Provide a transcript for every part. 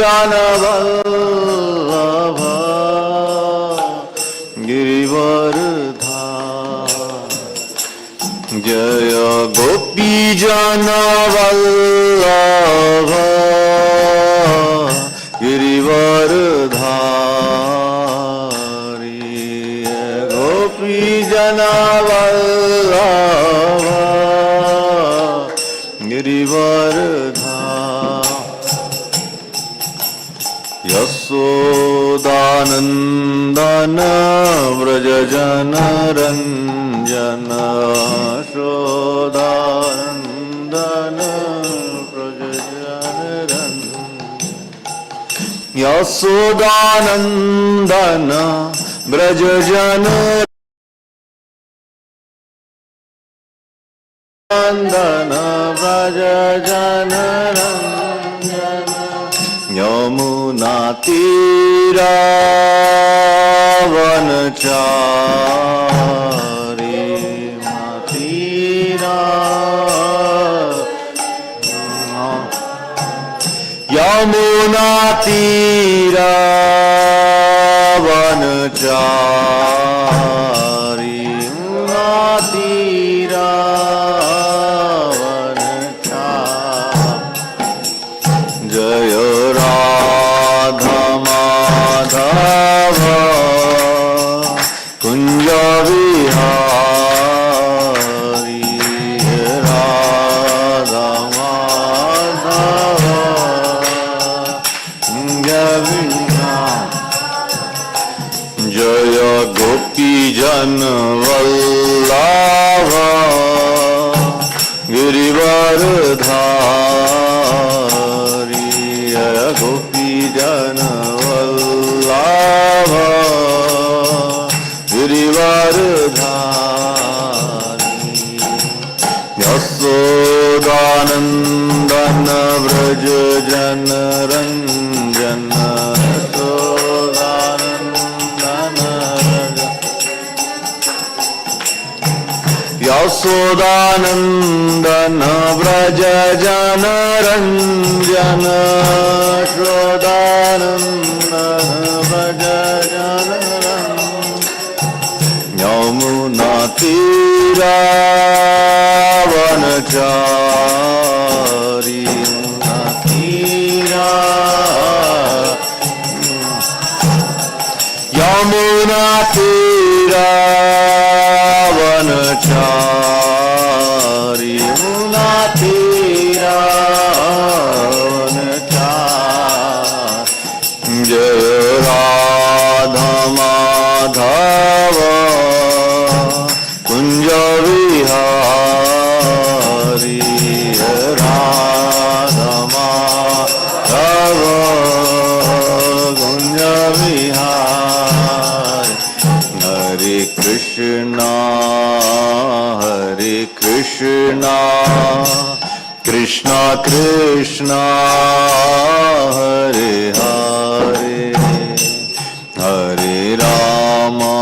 Janavallabha Girivardhari Jaya Gopi Janavallabha Girivardhari Gopi Janavallabha Girivardhari Yasodanandana Vraja Janaranjana Yasodanandana Vraja Janaranjana Yasodanandana Vraja Janaranjana Vraja Janaranjana Yamuna Tira Vanachari Matira Yamuna Tira Vanachari Matira Vanachari Jaya Madhava Kunja Vihari Radha Madhava Kunja Vihari Jaya Gopi Jana Vallabha Girivardhari Jaya Gopi Jana Vallabha Girivardhari Yasodanandana Vraja Janaranjana Yasodanandana Vraja Janaranjana Yasodanandana Vraja Janaranjana Yamuna Tira Vanachari Yamuna Tira Vanachari Yamuna Tira Vanachari Jaya Radha Madhava Kunja Vihari Radha Madhava Kunja Vihari Hare Krishna Hare Krishna Krishna Krishna Hare Hare Hare Rama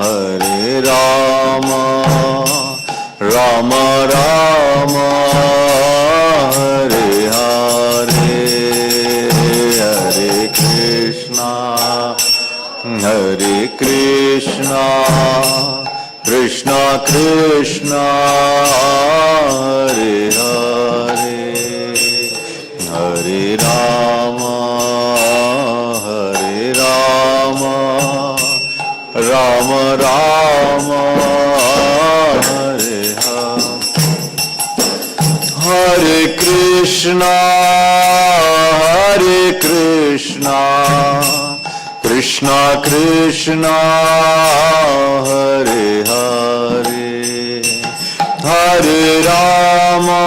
Hare Rama Rama Rama Hare Hare Hare Krishna Hare Krishna Krishna Krishna Hare Hare Hare Rama Hare Rama Rama Rama Hare Hare Hare Krishna Hare Krishna Krishna Krishna Hare Hare Hare Rama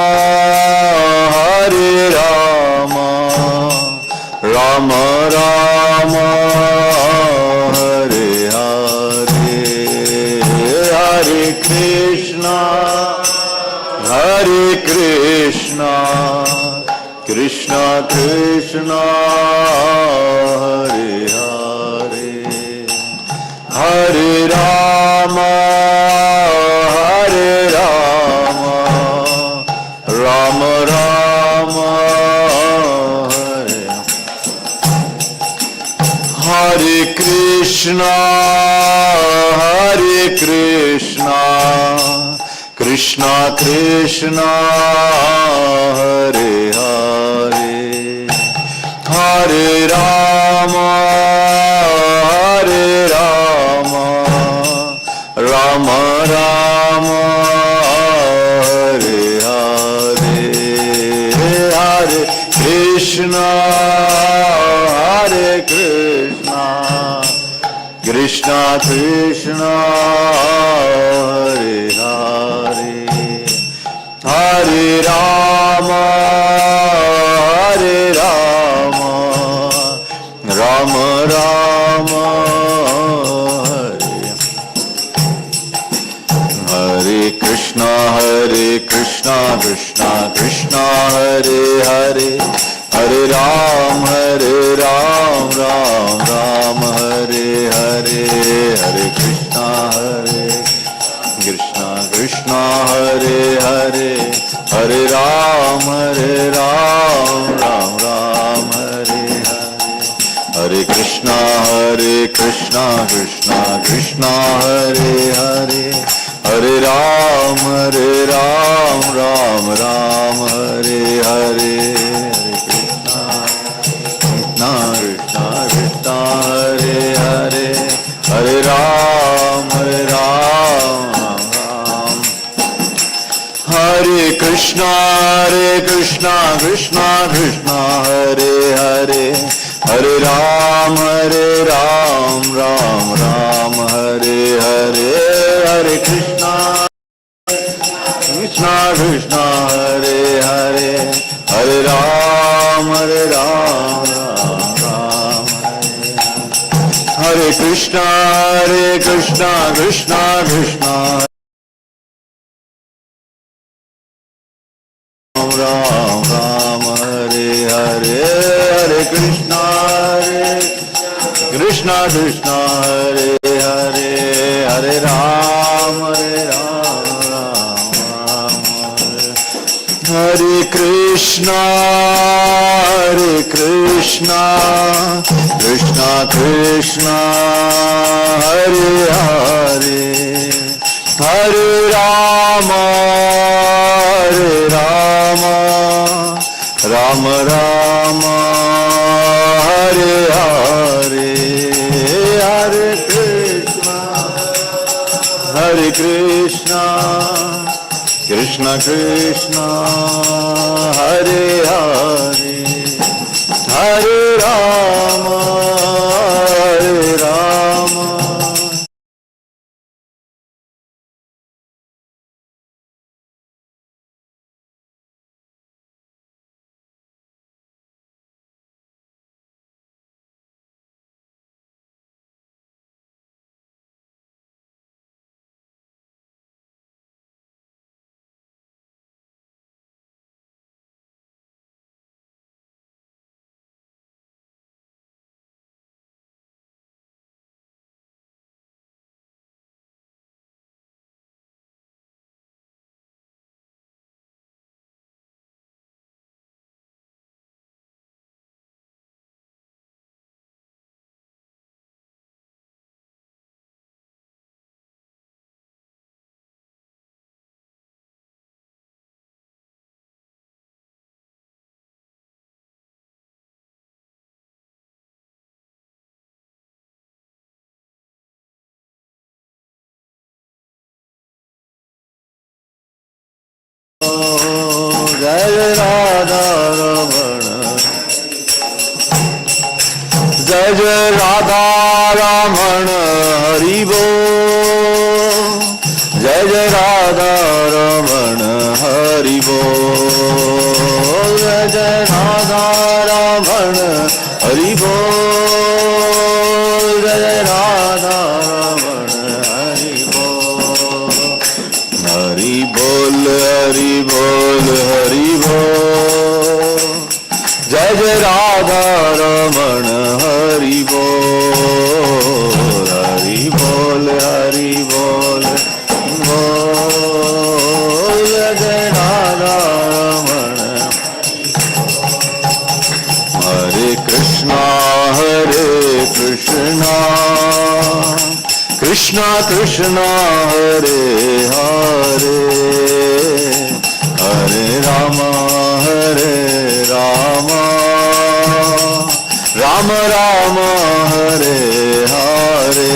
Hare Rama Rama Rama Hare Hare Hare Krishna Hare Krishna Krishna Krishna Hare Hare Hare Rama Hare Rama Rama Rama Hare Krishna Krishna Hare Hare Hare Rama Hare Rama Rama Rama Hare Hare Hare Krishna Hare Krishna Krishna Krishna Hare Hare Hare Rama Hare Rama Rama Rama Hare Krishna Krishna Krishna Hare Hare Hare Ram Ram Ram Hare Hare Hare Krishna Krishna Hare Hare Hare Ram Ram Ram Hare Hare Hare Krishna Krishna Krishna Hare Hare Hare Ram Ram Ram Hare Hare Krishna Krishna Hare Hare Hare Ram Ram Hare Krishna Krishna Krishna Hare Hare Hare Ram Ram Ram Hare Hare Hare Krishna Krishna Krishna Hare Hare Hare Ram Ram Ram Hare Krishna Krishna Krishna Ram Ram Hare Hare Hare Krishna Krishna Krishna Hare Hare Hare Ram Ram Hare Krishna Krishna Krishna Hare Hare Hare Rama Rama Rama Hare Hare Hare Krishna Krishna Krishna Hare Hare Hare Rama जय राधा रमण जय राधा रमण हरि बोल जय राधा रमण हरि बोल जय राधा रमण हरि बोल जय राधा रमण हरि बोल हरि बोल हरि बोल हरि बोल जय जय राधा रमण हरि बोल हरि बोल हरि बोल बोल जय जय राधा रमण हरे Krishna Krishna Krishna Hare Hare Hare Rama Hare Rama Rama Rama Hare Hare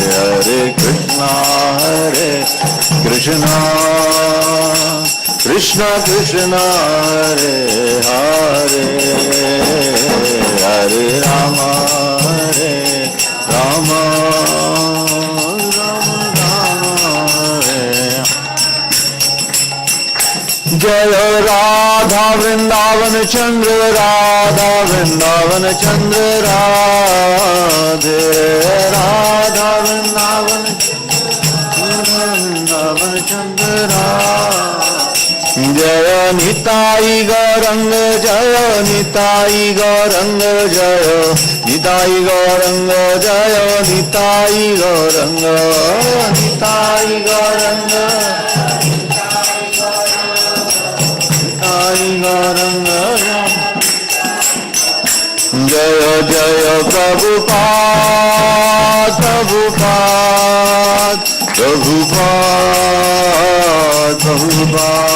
Hare Krishna Krishna Krishna Hare Hare Hare Rama Rama Rama Hare Jaya Radha Vrindavan Chandra Radha Vrindavan Chandra Radhe Radha Vrindavan Chandra Jaya Nitai Gaurang Jaya Nitai Gaurang Jaya Nitai Gaurang Jaya Nitai Gaurang Nitai Gaurang Nitai Gaurang Jaya Jaya Prabhupada Prabhupada Prabhupada Prabhupada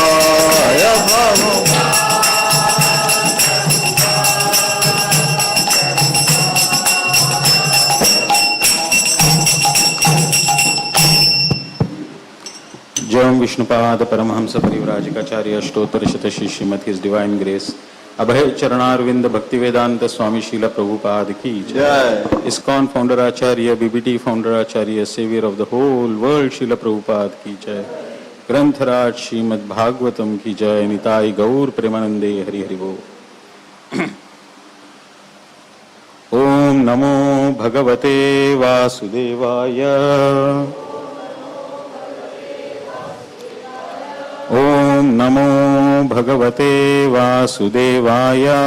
Jayam Vishnupada Paramahamsa Parivrajikacharya Ashtottara Shatashi Srimad His Divine Grace Abhay Charanarvinda Bhaktivedanta Swami Srila Prabhupada ki Jai. ISKCON Founder Acharya, BBT Founder Acharya, Savior of the whole world Srila Prabhupada ki Jai. Grantharaj Srimad Bhagavatam ki Jai. Nitai Gaur Premanande Hari Hari Bo. Om Namo Bhagavate Vasudevaya. Om Namo Bhagavate Vasudevaya.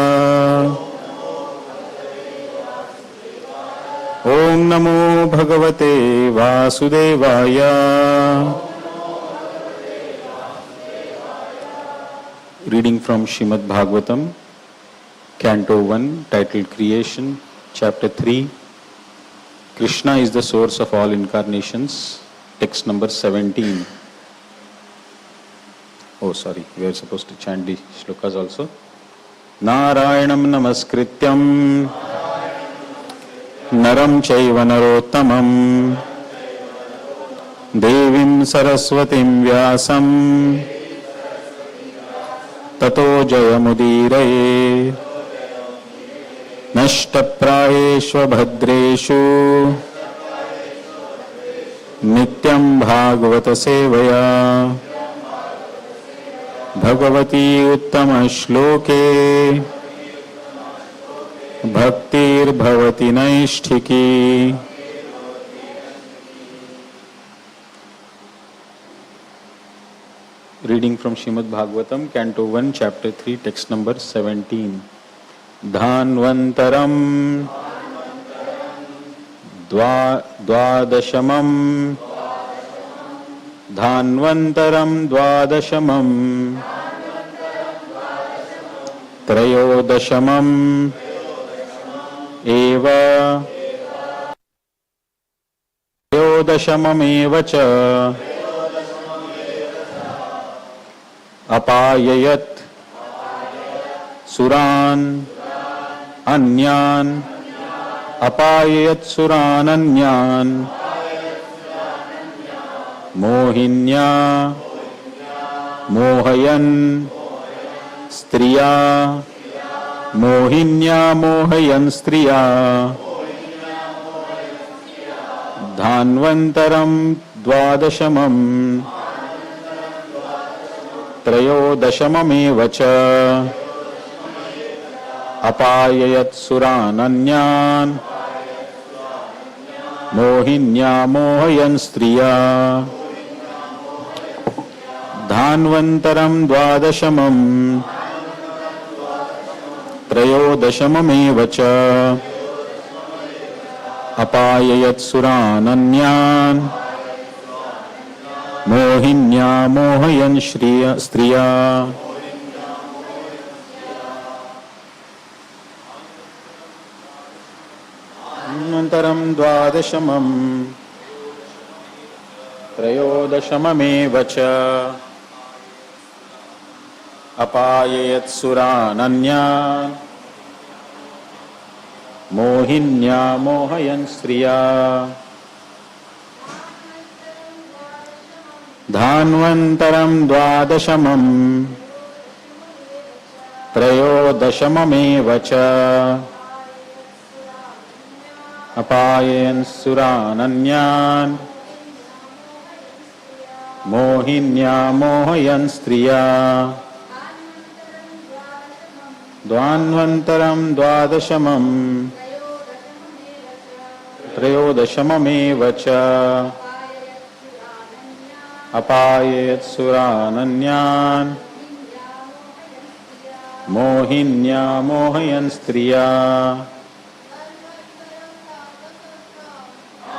Om Namo Bhagavate Vasudevaya. Reading from Srimad Bhagavatam, Canto 1, titled Creation, Chapter 3. Krishna is the source of all incarnations, text number 17. Oh, sorry, we are supposed to chant the shlokas also. Narayanam namaskrityam naram chaiva narottamam devim saraswatim vyasam tato jayamudiraye nashtaprayeshva bhadreshu nityam bhagavata sevaya Bhagavati Uttama Shloke Bhaktir Bhavati Naishtiki. Reading from Srimad Bhagavatam, Canto 1, Chapter 3, text number 17. Dhanvantaram Dvadashamam Dhanvantaram Dvadashamam Trayodashamam Eva Trayodashamam Eva Cha Apayayat Suran Anyan Apayayat Suran Anyan Mohinya Mohayan Striya Mohinya Mohayan Striya Dhanvantaram Dvadashamam Trayodashamam Evacha Apayayat Surananyan Mohinya Mohayan Striya Dhanvantaram Dvadashamam Trayodashamam Evacha Apayayat Surananyan Mohinya Mohayan Striya. Dhanvantaram Dvadashamam Trayodashamameva cha Apayayat Surananya Mohinya Mohayan Striya Dhanvantaram Dvadashamam Trayodashamameva cha Apayan Surananyan Mohinya Mohayan Striya Dvanvantaram Dvadashamam Trayodashamameva cha Apayat Surananyan Mohinya Mohayan Striya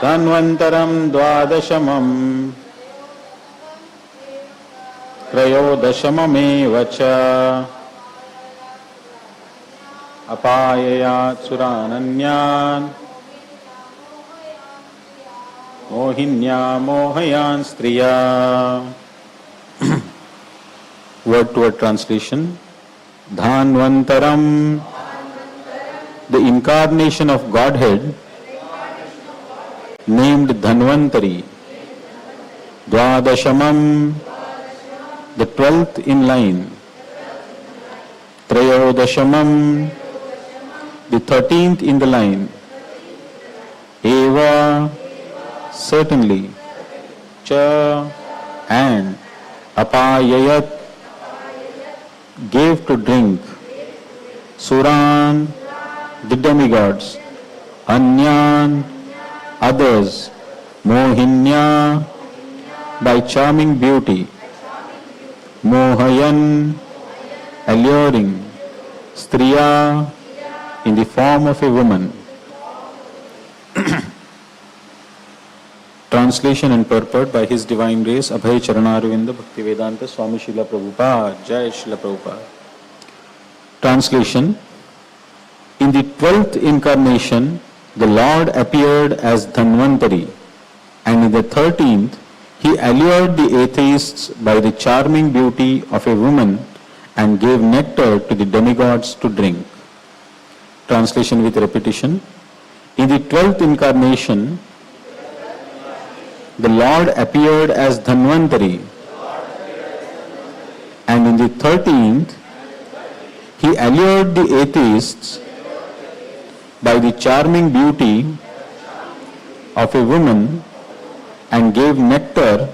Dhanvantaram Dvadashamam Trayodashamameva cha Apayayat Surananyan Mohinya Mohayan Striya. Word to word translation. Dhanvantaram, the incarnation of Godhead, named Dhanvantari. Dvadashamam, the 12th in line. Trayodashamam, the 13th in the line. Eva, certainly. Cha, and. Apayayat, gave to drink. Suran, the demigods. Anyan, others. Mohinya, by charming beauty. Mohayan, alluring. Striya, in the form of a woman. Translation and purport by His Divine Grace Abhay Charanarvinda Bhaktivedanta Swami Srila Prabhupada. Jai Srila Prabhupada. Translation. In the 12th incarnation, the Lord appeared as Dhanvantari, and in the 13th, He allured the atheists by the charming beauty of a woman and gave nectar to the demigods to drink. Translation with repetition. In the 12th incarnation, the Lord appeared as Dhanvantari, and in the 13th, He allured the atheists by the charming beauty of a woman and gave nectar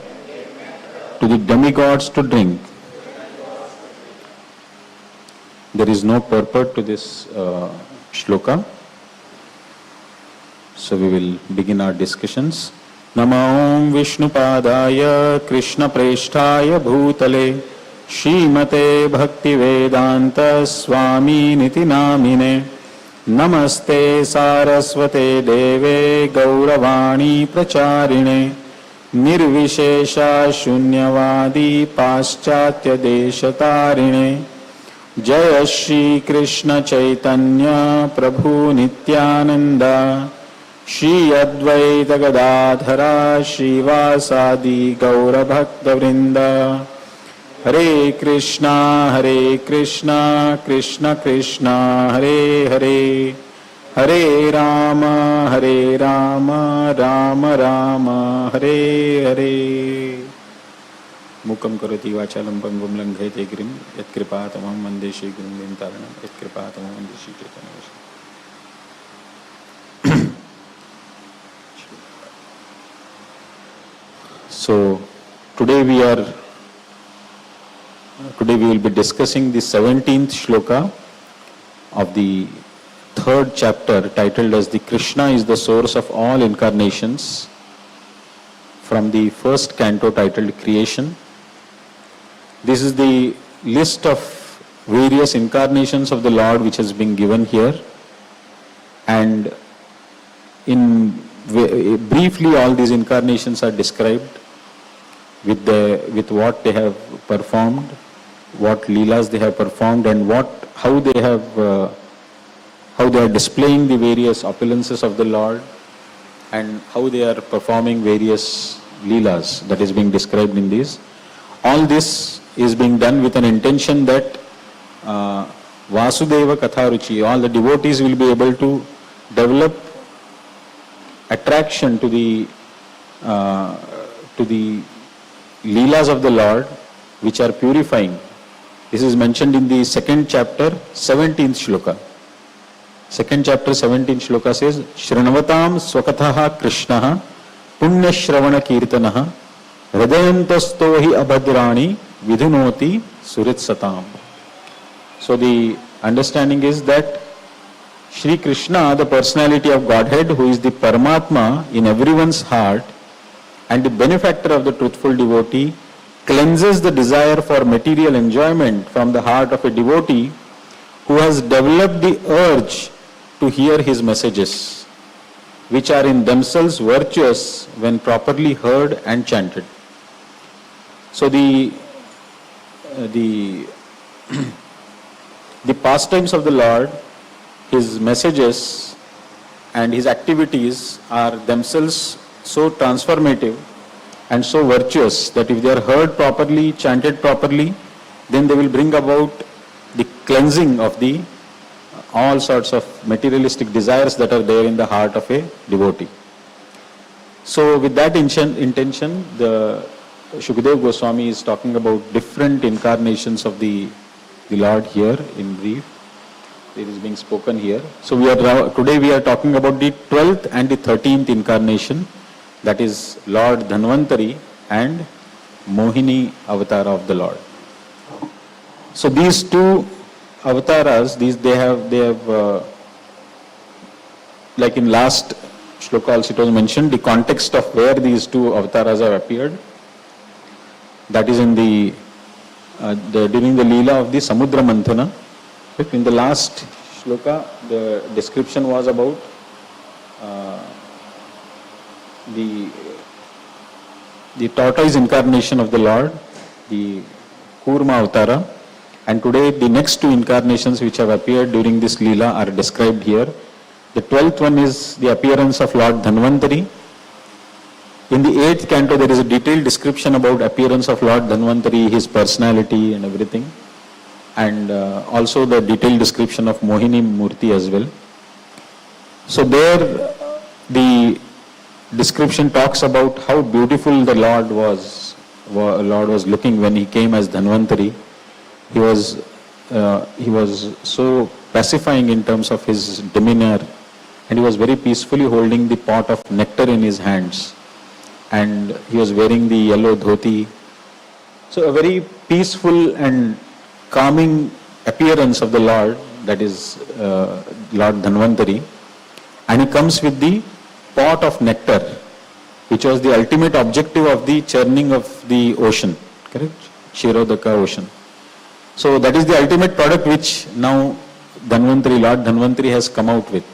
to the demigods to drink. There is no purport to this shloka, so we will begin our discussions. Namo Vishnupadaya Krishna Presthaya Bhutale Shrimate Bhaktivedanta Swami Niti Namine Namaste Saraswate Deve Gauravani Pracharine Nirvishesha Shunyavadi Paschatya Deshatarine Jaya Shri Krishna Chaitanya Prabhu Nityananda Shri Advaita Gadadhara Srivasadi Gaura Bhakta Vrinda Hare Krishna Krishna Krishna Hare Hare Hare Rama Rama Rama Hare Hare Mukam karoti vachalam pangum langhayate girim yatkripatamam vande Shri Gurum Vintaranam yatkripatamam vande Shri Chaitanya. So today we will be discussing the 17th shloka of the 3rd chapter, titled as the Krishna is the source of all incarnations, from the 1st canto titled Creation. This is the list of various incarnations of the Lord which has been given here, and briefly all these incarnations are described with what they have performed, what leelas they have performed, and how they are displaying the various opulences of the Lord, and how they are performing various leelas that is being described in these. All this is being done with an intention that Vasudeva Katharuchi, all the devotees will be able to develop attraction to the leelas of the Lord, which are purifying. This is mentioned in the second chapter, 17th shloka. Second chapter, 17th shloka says, Shrinavatam swakatha Krishnaha punya shravana kirtanaha hridayantasto hi abhadrani vidhunoti suritsatam. So the understanding is that Shri Krishna, the personality of Godhead, who is the Paramatma in everyone's heart and the benefactor of the truthful devotee, cleanses the desire for material enjoyment from the heart of a devotee who has developed the urge to hear his messages, which are in themselves virtuous when properly heard and chanted. So the pastimes of the Lord, his messages and his activities are themselves so transformative and so virtuous that if they are heard properly, chanted properly, then they will bring about the cleansing of the all sorts of materialistic desires that are there in the heart of a devotee. So with that intention, the Shukdev Goswami is talking about different incarnations of the Lord here in brief. It is being spoken here. So today we are talking about the 12th and the 13th incarnation, that is Lord Dhanvantari and Mohini avatar of the Lord. So these two avatars, they have like in last shloka also it was mentioned, the context of where these two avatars have appeared. That is in during the Leela of the Samudra Manthana. In the last shloka, the description was about the tortoise incarnation of the Lord, the Kurma Avatara, and today the next two incarnations which have appeared during this Leela are described here. The 12th one is the appearance of Lord Dhanvantari. In the 8th canto there is a detailed description about appearance of Lord Dhanvantari, his personality and everything, and also the detailed description of Mohini Murti as well. So there the description talks about how beautiful the Lord was looking when he came as Dhanvantari. He was so pacifying in terms of his demeanor, and he was very peacefully holding the pot of nectar in his hands, and he was wearing the yellow dhoti. So a very peaceful and calming appearance of the Lord, that is Lord Dhanvantari, and he comes with the pot of nectar, which was the ultimate objective of the churning of the ocean, correct? Kshirodaka ocean. So that is the ultimate product which now Lord Dhanvantari has come out with.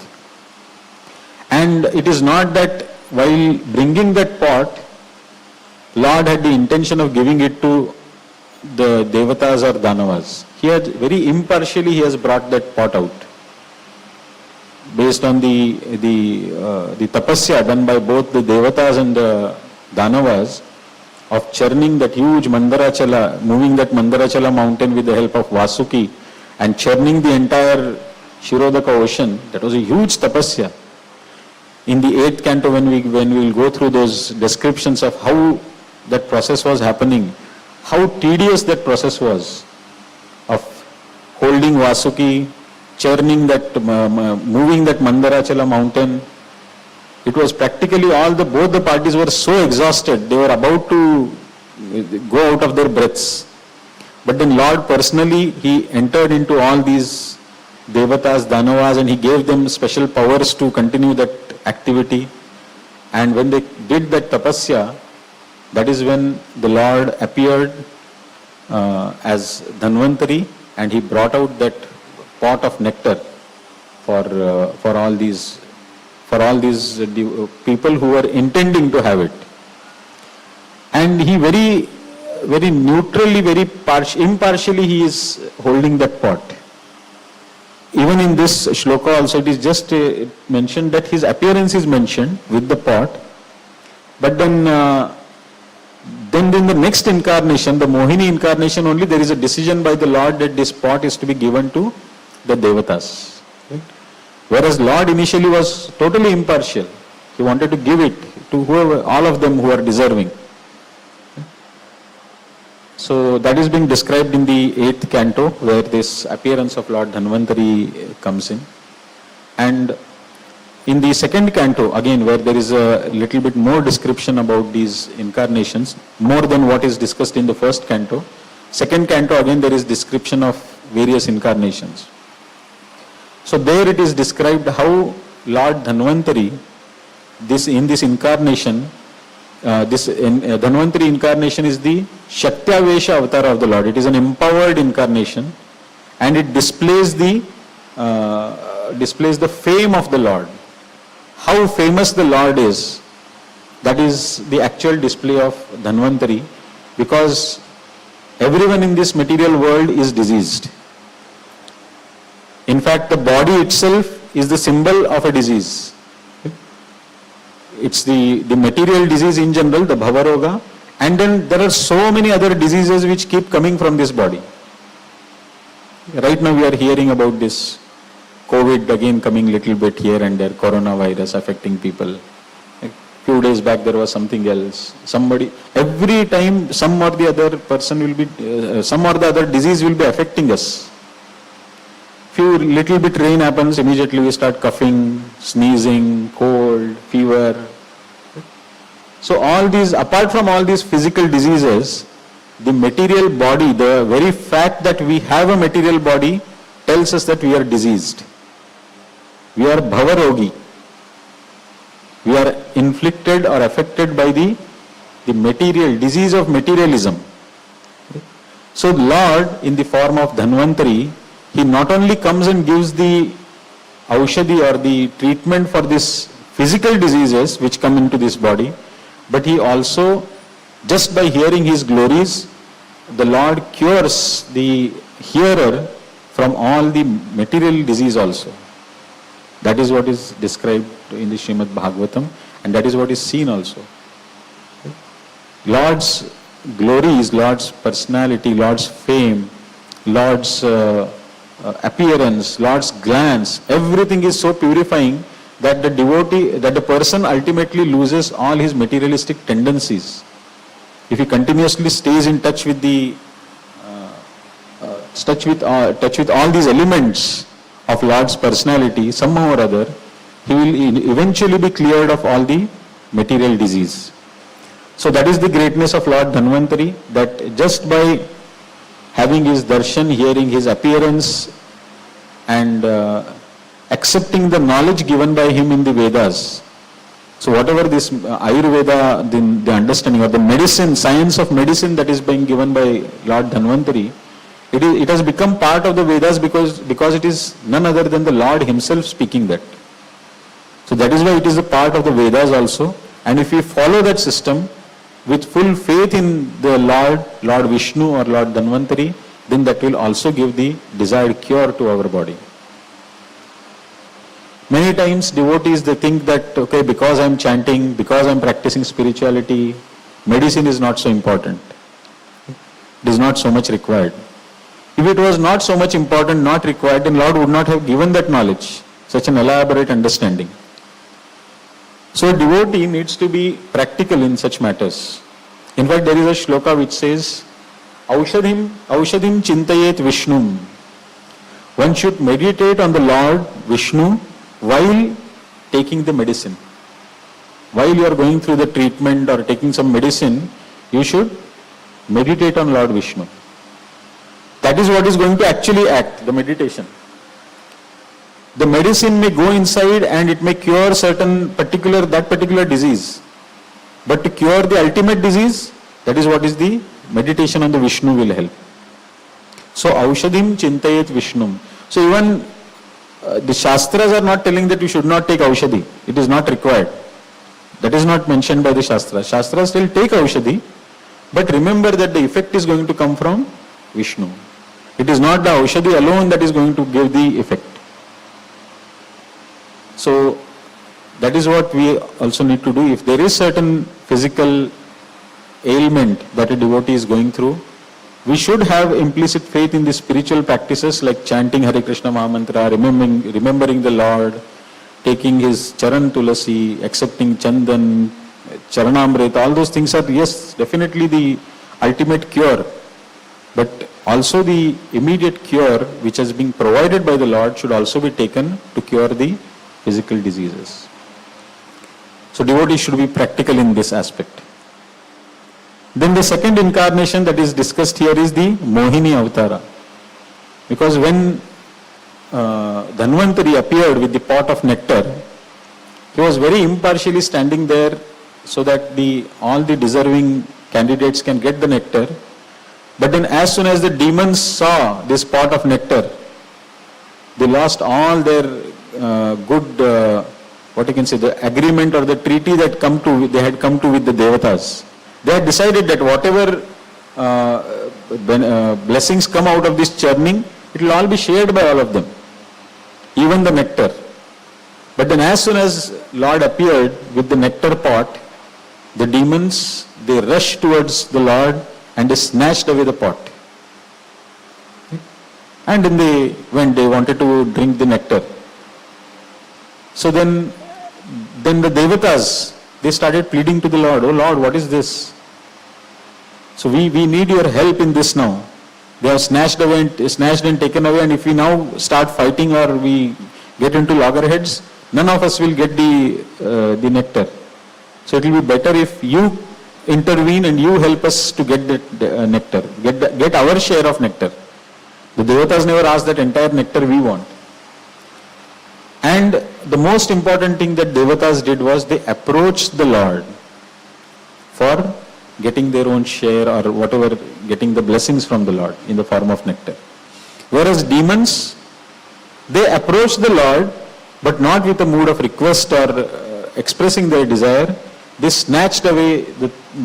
And it is not that while bringing that pot, Lord had the intention of giving it to the Devatas or Danavas. He had very impartially he has brought that pot out, based on the tapasya done by both the Devatas and the Danavas of churning that huge Mandarachala, moving that Mandarachala mountain with the help of Vasuki and churning the entire Kshirodaka ocean. That was a huge tapasya. In the 8th canto, when we will go through those descriptions of how that process was happening, how tedious that process was of holding Vasuki, churning that, moving that Mandarachala mountain. It was practically both the parties were so exhausted, they were about to go out of their breaths. But then Lord personally, he entered into all these Devatas, Danavas, and he gave them special powers to continue that activity. And when they did that tapasya, that is when the Lord appeared as Dhanvantari, and he brought out that pot of nectar for all these people who were intending to have it. And he very neutrally, impartially he is holding that pot. even in this shloka also it is just mentioned that his appearance is mentioned with the pot, but then in the next incarnation, the Mohini incarnation only, there is a decision by the Lord that this pot is to be given to the Devatas. Right? Whereas Lord initially was totally impartial. He wanted to give it to whoever, all of them who are deserving. So that is being described in the 8th canto, where this appearance of Lord Dhanvantari comes in. And in the 2nd canto, again, where there is a little bit more description about these incarnations, more than what is discussed in the 1st canto. 2nd canto, again, there is description of various incarnations. So there it is described how Lord Dhanvantari, in this incarnation, Dhanvantari incarnation is the Shaktavesha avatar of the Lord. It is an empowered incarnation, and it displays the fame of the Lord. How famous the Lord is, that is the actual display of Dhanvantari, because everyone in this material world is diseased. In fact, the body itself is the symbol of a disease. It's the material disease in general, the Bhavaroga, and then there are so many other diseases which keep coming from this body. Right now we are hearing about this COVID again coming little bit here and there, coronavirus affecting people. A few days back there was something else. Every time some or the other person will be, some or the other disease will be affecting us. Few little bit rain happens, immediately we start coughing, sneezing, cold, fever. So all these, apart from all these physical diseases, the material body, the very fact that we have a material body tells us that we are diseased. We are bhavarogi. We are inflicted or affected by the material, disease of materialism. So Lord, in the form of Dhanvantari, he not only comes and gives the aushadhi or the treatment for these physical diseases which come into this body, but he also, just by hearing his glories, the Lord cures the hearer from all the material disease also. That is what is described in the Srimad Bhagavatam, and that is what is seen also. Lord's glories, Lord's personality, Lord's fame, Lord's appearance, Lord's glance, everything is so purifying that the devotee, that the person ultimately loses all his materialistic tendencies. If he continuously stays in touch with the touch with all these elements of Lord's personality, somehow or other, he will eventually be cleared of all the material disease. So that is the greatness of Lord Dhanvantari, that just by having his darshan, hearing his appearance, and accepting the knowledge given by him in the Vedas. So whatever this Ayurveda, the understanding or the medicine, science of medicine that is being given by Lord Dhanvantari, it has become part of the Vedas because it is none other than the Lord himself speaking that. So that is why it is a part of the Vedas also. And if we follow that system with full faith in the Lord Vishnu or Lord Dhanvantari, then that will also give the desired cure to our body. Many times devotees, they think that, okay, because I am chanting, because I am practicing spirituality, medicine is not so important. It is not so much required. If it was not so much important, not required, then Lord would not have given that knowledge, such an elaborate understanding. So a devotee needs to be practical in such matters. In fact, there is a shloka which says, Aushadim chintayet Vishnum. One should meditate on the Lord Vishnu while taking the medicine. While you are going through the treatment or taking some medicine, you should meditate on Lord Vishnu. That is what is going to actually act, the meditation. The medicine may go inside and it may cure that particular disease. But to cure the ultimate disease, that is what is the meditation on the Vishnu will help. So, Aushadim chintayet Vishnum. So even the Shastras are not telling that you should not take Aushadhi. It is not required. That is not mentioned by the Shastras. Shastras still take Aushadhi, but remember that the effect is going to come from Vishnu. It is not the Aushadhi alone that is going to give the effect. So that is what we also need to do. If there is certain physical ailment that a devotee is going through, we should have implicit faith in the spiritual practices like chanting Hare Krishna Mahamantra, remembering the Lord, taking his charan tulasi, accepting chandan, charanamrit. All those things are, yes, definitely the ultimate cure. But also the immediate cure which has been provided by the Lord should also be taken to cure the physical diseases. So devotees should be practical in this aspect. Then the second incarnation that is discussed here is the Mohini Avatara. Because when Dhanvantari appeared with the pot of nectar, he was very impartially standing there so that all the deserving candidates can get the nectar. But then as soon as the demons saw this pot of nectar, they lost all their good, the agreement or the treaty that they had come to with the Devatas. They had decided that whatever blessings come out of this churning, it will all be shared by all of them, even the nectar. But then as soon as Lord appeared with the nectar pot, the demons, they rushed towards the Lord and they snatched away the pot. And then they wanted to drink the nectar. So then the Devatas, they started pleading to the Lord, "Oh Lord, what is this? So we need your help in this now. They have snatched and taken away, and if we now start fighting or we get into loggerheads, none of us will get the nectar. So it will be better if you intervene and you help us to get the nectar, get our share of nectar." The Devatas never asked that entire nectar we want. And the most important thing that Devatas did was they approached the Lord for getting their own share or whatever, getting the blessings from the Lord in the form of nectar. Whereas demons, they approached the Lord but not with a mood of request or expressing their desire. They snatched away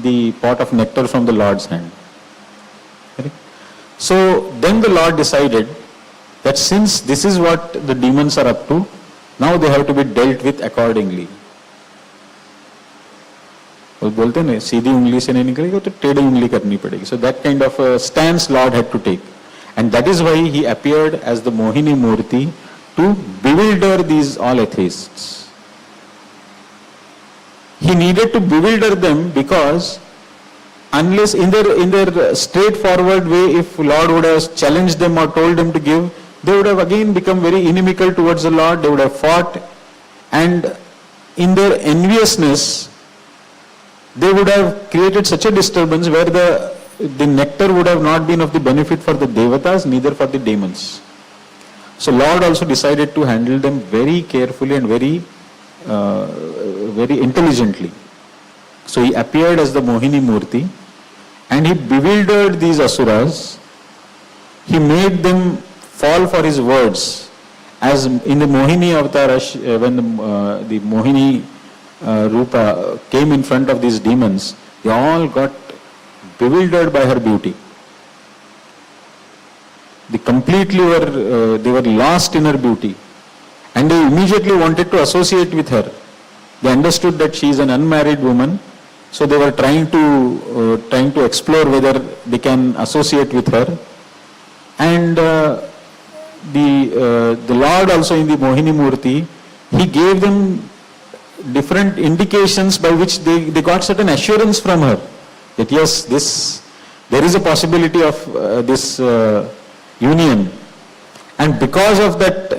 the pot of nectar from the Lord's hand. So then the Lord decided that since this is what the demons are up to, now they have to be dealt with accordingly. वो बोलते हैं ना, सीधी उंगली से नहीं निकलेगी तो टेढ़ी उंगली करनी पड़ेगी. So that kind of a stance Lord had to take, and that is why he appeared as the Mohini Murti to bewilder these all atheists. He needed to bewilder them because unless in their straightforward way, if Lord would have challenged them or told them to give, they would have again become very inimical towards the Lord. They would have fought, and in their enviousness, they would have created such a disturbance where the nectar would have not been of the benefit for the Devatas, neither for the demons. So Lord also decided to handle them very carefully and very intelligently. So he appeared as the Mohini Murti and he bewildered these asuras. He made them fall for his words. As in the Mohini Avatar, when the Mohini Rupa came in front of these demons, they all got bewildered by her beauty. They were lost in her beauty, and they immediately wanted to associate with her. They understood that she is an unmarried woman, so they were trying to explore whether they can associate with her. And the Lord also in the Mohini Murti, he gave them different indications by which they got certain assurance from her that yes, there is a possibility of this union, and because of that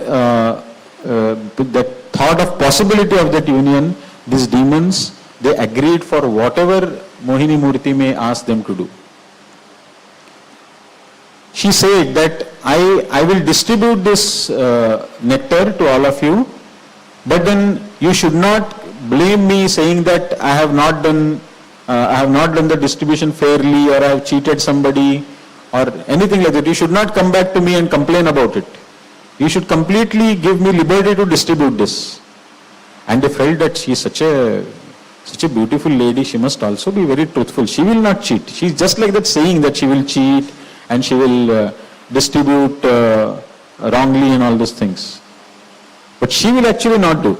thought of possibility of that union, these demons, they agreed for whatever Mohini Murti may ask them to do. She said that I will distribute this nectar to all of you, but then you should not blame me saying that I have not done the distribution fairly, or I have cheated somebody or anything like that. You should not come back to me and complain about it. You should completely give me liberty to distribute this. And they felt that she is such a beautiful lady, she must also be very truthful. She will not cheat. She is just like that, saying that she will cheat and she will distribute wrongly and all those things. But she will actually not do.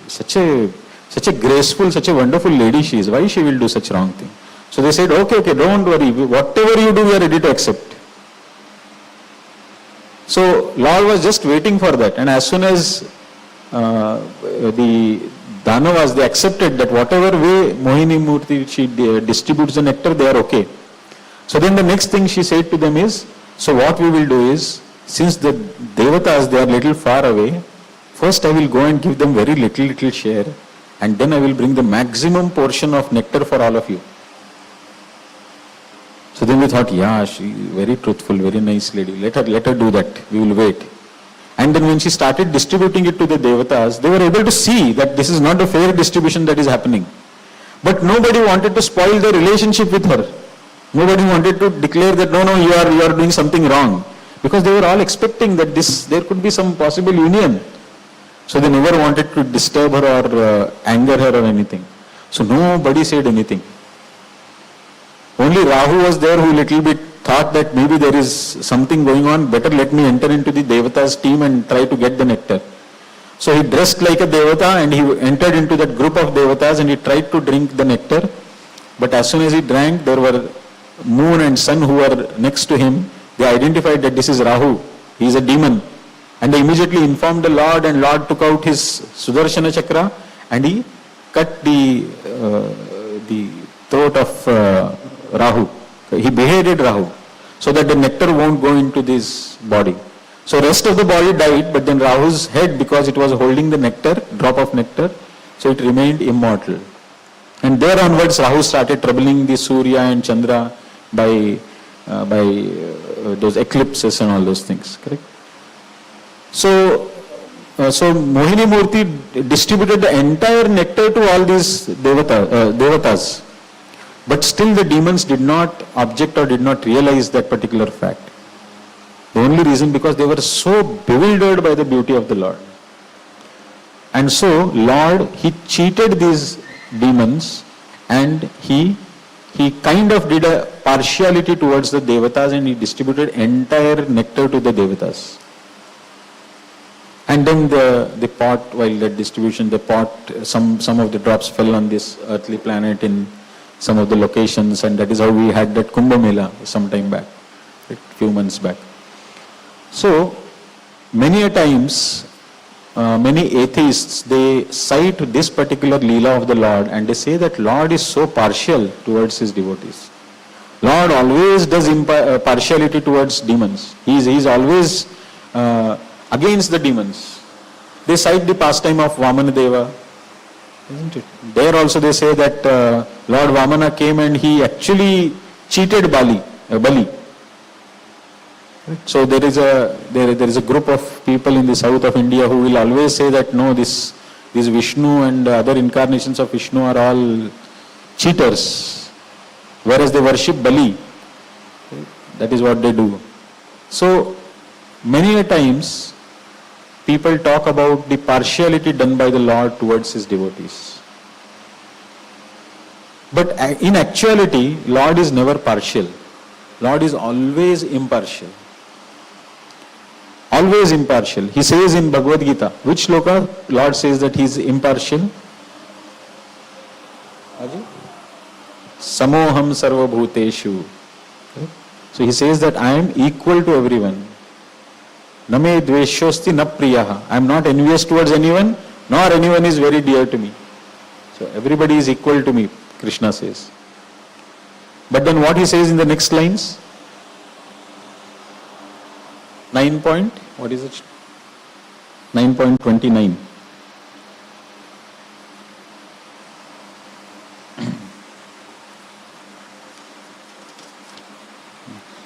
such a graceful, such a wonderful lady she is. Why she will do such wrong thing? So they said, okay, don't worry. Whatever you do, we are ready to accept. So Lord was just waiting for that. And as soon as the Danavas, they accepted that whatever way Mohini Murti, she distributes the nectar, they are okay. So then the next thing she said to them is, so what we will do is, since the Devatas, they are little far away, first I will go and give them very little share, and then I will bring the maximum portion of nectar for all of you. So then we thought, yeah, she very truthful, very nice lady. Let her do that. We will wait. And then when she started distributing it to the Devatas, they were able to see that this is not a fair distribution that is happening. But nobody wanted to spoil the relationship with her. Nobody wanted to declare that no, you are doing something wrong. Because they were all expecting that there could be some possible union. So they never wanted to disturb her or anger her or anything. So nobody said anything. Only Rahu was there who little bit thought that maybe there is something going on, better let me enter into the Devata's team and try to get the nectar. So he dressed like a Devata and he entered into that group of Devatas and he tried to drink the nectar. But as soon as he drank, there were moon and sun who were next to him. They identified that this is Rahu, he is a demon. And they immediately informed the Lord, and Lord took out his Sudarshana Chakra and he cut the throat of Rahu. He beheaded Rahu so that the nectar won't go into this body. So rest of the body died, but then Rahu's head, because it was holding the nectar, drop of nectar, so it remained immortal. And there onwards Rahu started troubling the Surya and Chandra by those eclipses and all those things, correct? So Mohini Murti distributed the entire nectar to all these devatas. But still the demons did not object or did not realize that particular fact. The only reason, because they were so bewildered by the beauty of the Lord. And so Lord, he cheated these demons and he kind of did a partiality towards the devatas and he distributed entire nectar to the devatas. And then the pot, while that distribution, the pot, some of the drops fell on this earthly planet in some of the locations, and that is how we had that Kumbh Mela some time back, a few months back. So, many a times, many atheists, they cite this particular Leela of the Lord and they say that Lord is so partial towards his devotees. Lord always does partiality towards demons. He is always against the demons. They cite the pastime of Vamanadeva, isn't it? There also they say that Lord Vamana came and he actually cheated Bali. So there is a group of people in the south of India who will always say that no, this Vishnu and other incarnations of Vishnu are all cheaters, whereas they worship Bali. That is what they do. So many a times people talk about the partiality done by the Lord towards his devotees. But in actuality, Lord is never partial. Lord is always impartial. Always impartial. He says in Bhagavad Gita, which sloka Lord says that he is impartial? Samoham sarva bhuteshu. So he says that I am equal to everyone. Name dveshosti na priyaha. I am not envious towards anyone, nor anyone is very dear to me. So everybody is equal to me, Krishna says. But then what he says in the next lines? 9.29.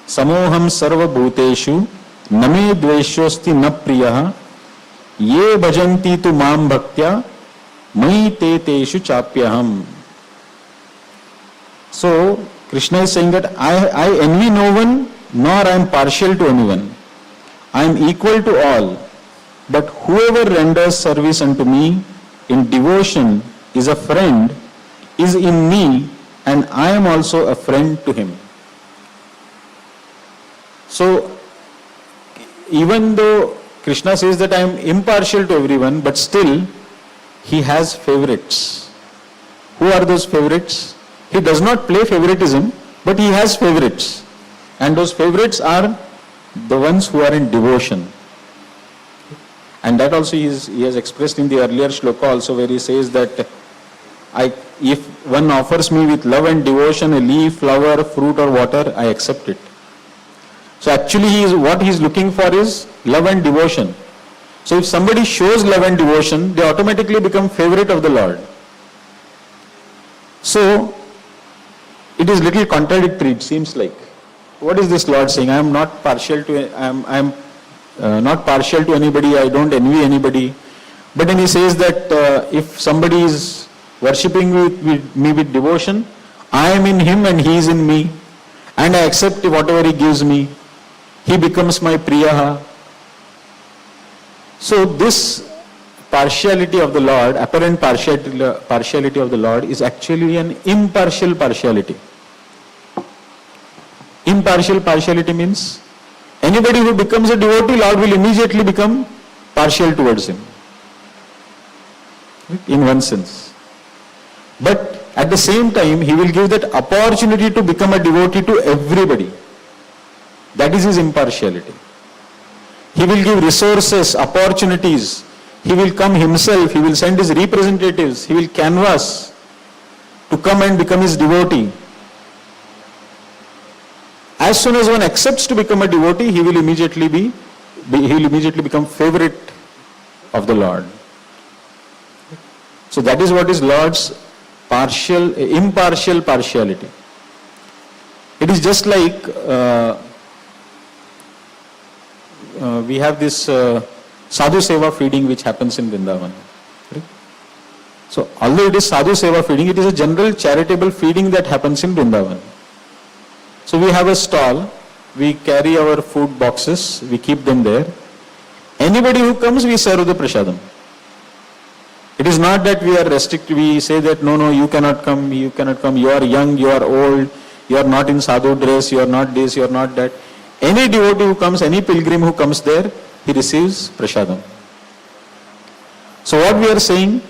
Samoham sarva bhuteshu name dveshosti na priyaha ye bhajanti tu mam bhaktya mai te teshu chapyaham. So Krishna is saying that I envy no one, nor I am partial to anyone. I am equal to all, but whoever renders service unto me in devotion is a friend, is in me, and I am also a friend to him. So, even though Krishna says that I am impartial to everyone, but still he has favorites. Who are those favorites? He does not play favoritism, but he has favorites. And those favorites are the ones who are in devotion. And that also he has expressed in the earlier shloka also, where he says that if one offers me with love and devotion a leaf, flower, fruit or water, I accept it. So actually what he is looking for is love and devotion. So if somebody shows love and devotion, they automatically become favorite of the Lord. So it is little contradictory, it seems like. What is this Lord saying? I am not partial to not partial to anybody, I don't envy anybody. But then he says that if somebody is worshipping me with devotion, I am in him and he is in me, and I accept whatever he gives me. He becomes my priyaha. So this partiality of the Lord, apparent partiality of the Lord, is actually an impartial partiality. Impartial partiality means anybody who becomes a devotee, Lord will immediately become partial towards him, in one sense. But at the same time, he will give that opportunity to become a devotee to everybody. That is his impartiality. He will give resources, opportunities. He will come himself, he will send his representatives, he will canvass to come and become his devotee. As soon as one accepts to become a devotee, he will immediately become favorite of the Lord. So that is what is Lord's impartial partiality. It is just like we have this sadhu seva feeding which happens in Vrindavan. So although it is sadhu seva feeding, it is a general charitable feeding that happens in Vrindavan. So we have a stall, we carry our food boxes, we keep them there. Anybody who comes, we serve the prasadam. It is not that we are restricted, we say that no, you cannot come, you are young, you are old, you are not in sadhu dress, you are not this, you are not that. Any devotee who comes, any pilgrim who comes there, he receives prasadam. So what we are saying,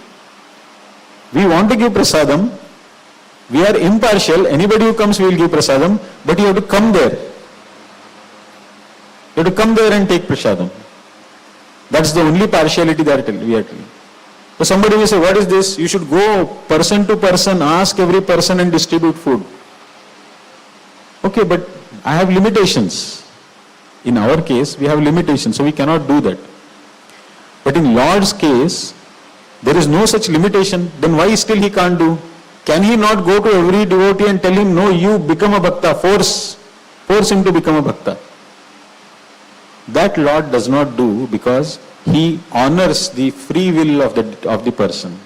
we want to give prasadam, we are impartial, anybody who comes we will give prasadam, but you have to come there. You have to come there and take prasadam. That's the only partiality that we are telling. So somebody will say, what is this? You should go person to person, ask every person and distribute food. Okay, but I have limitations. In our case, we have limitations, so we cannot do that. But in Lord's case, there is no such limitation. Then why still he can't do? Can he not go to every devotee and tell him, no, you become a bhakta, force him to become a bhakta? That Lord does not do because he honors the free will of the person.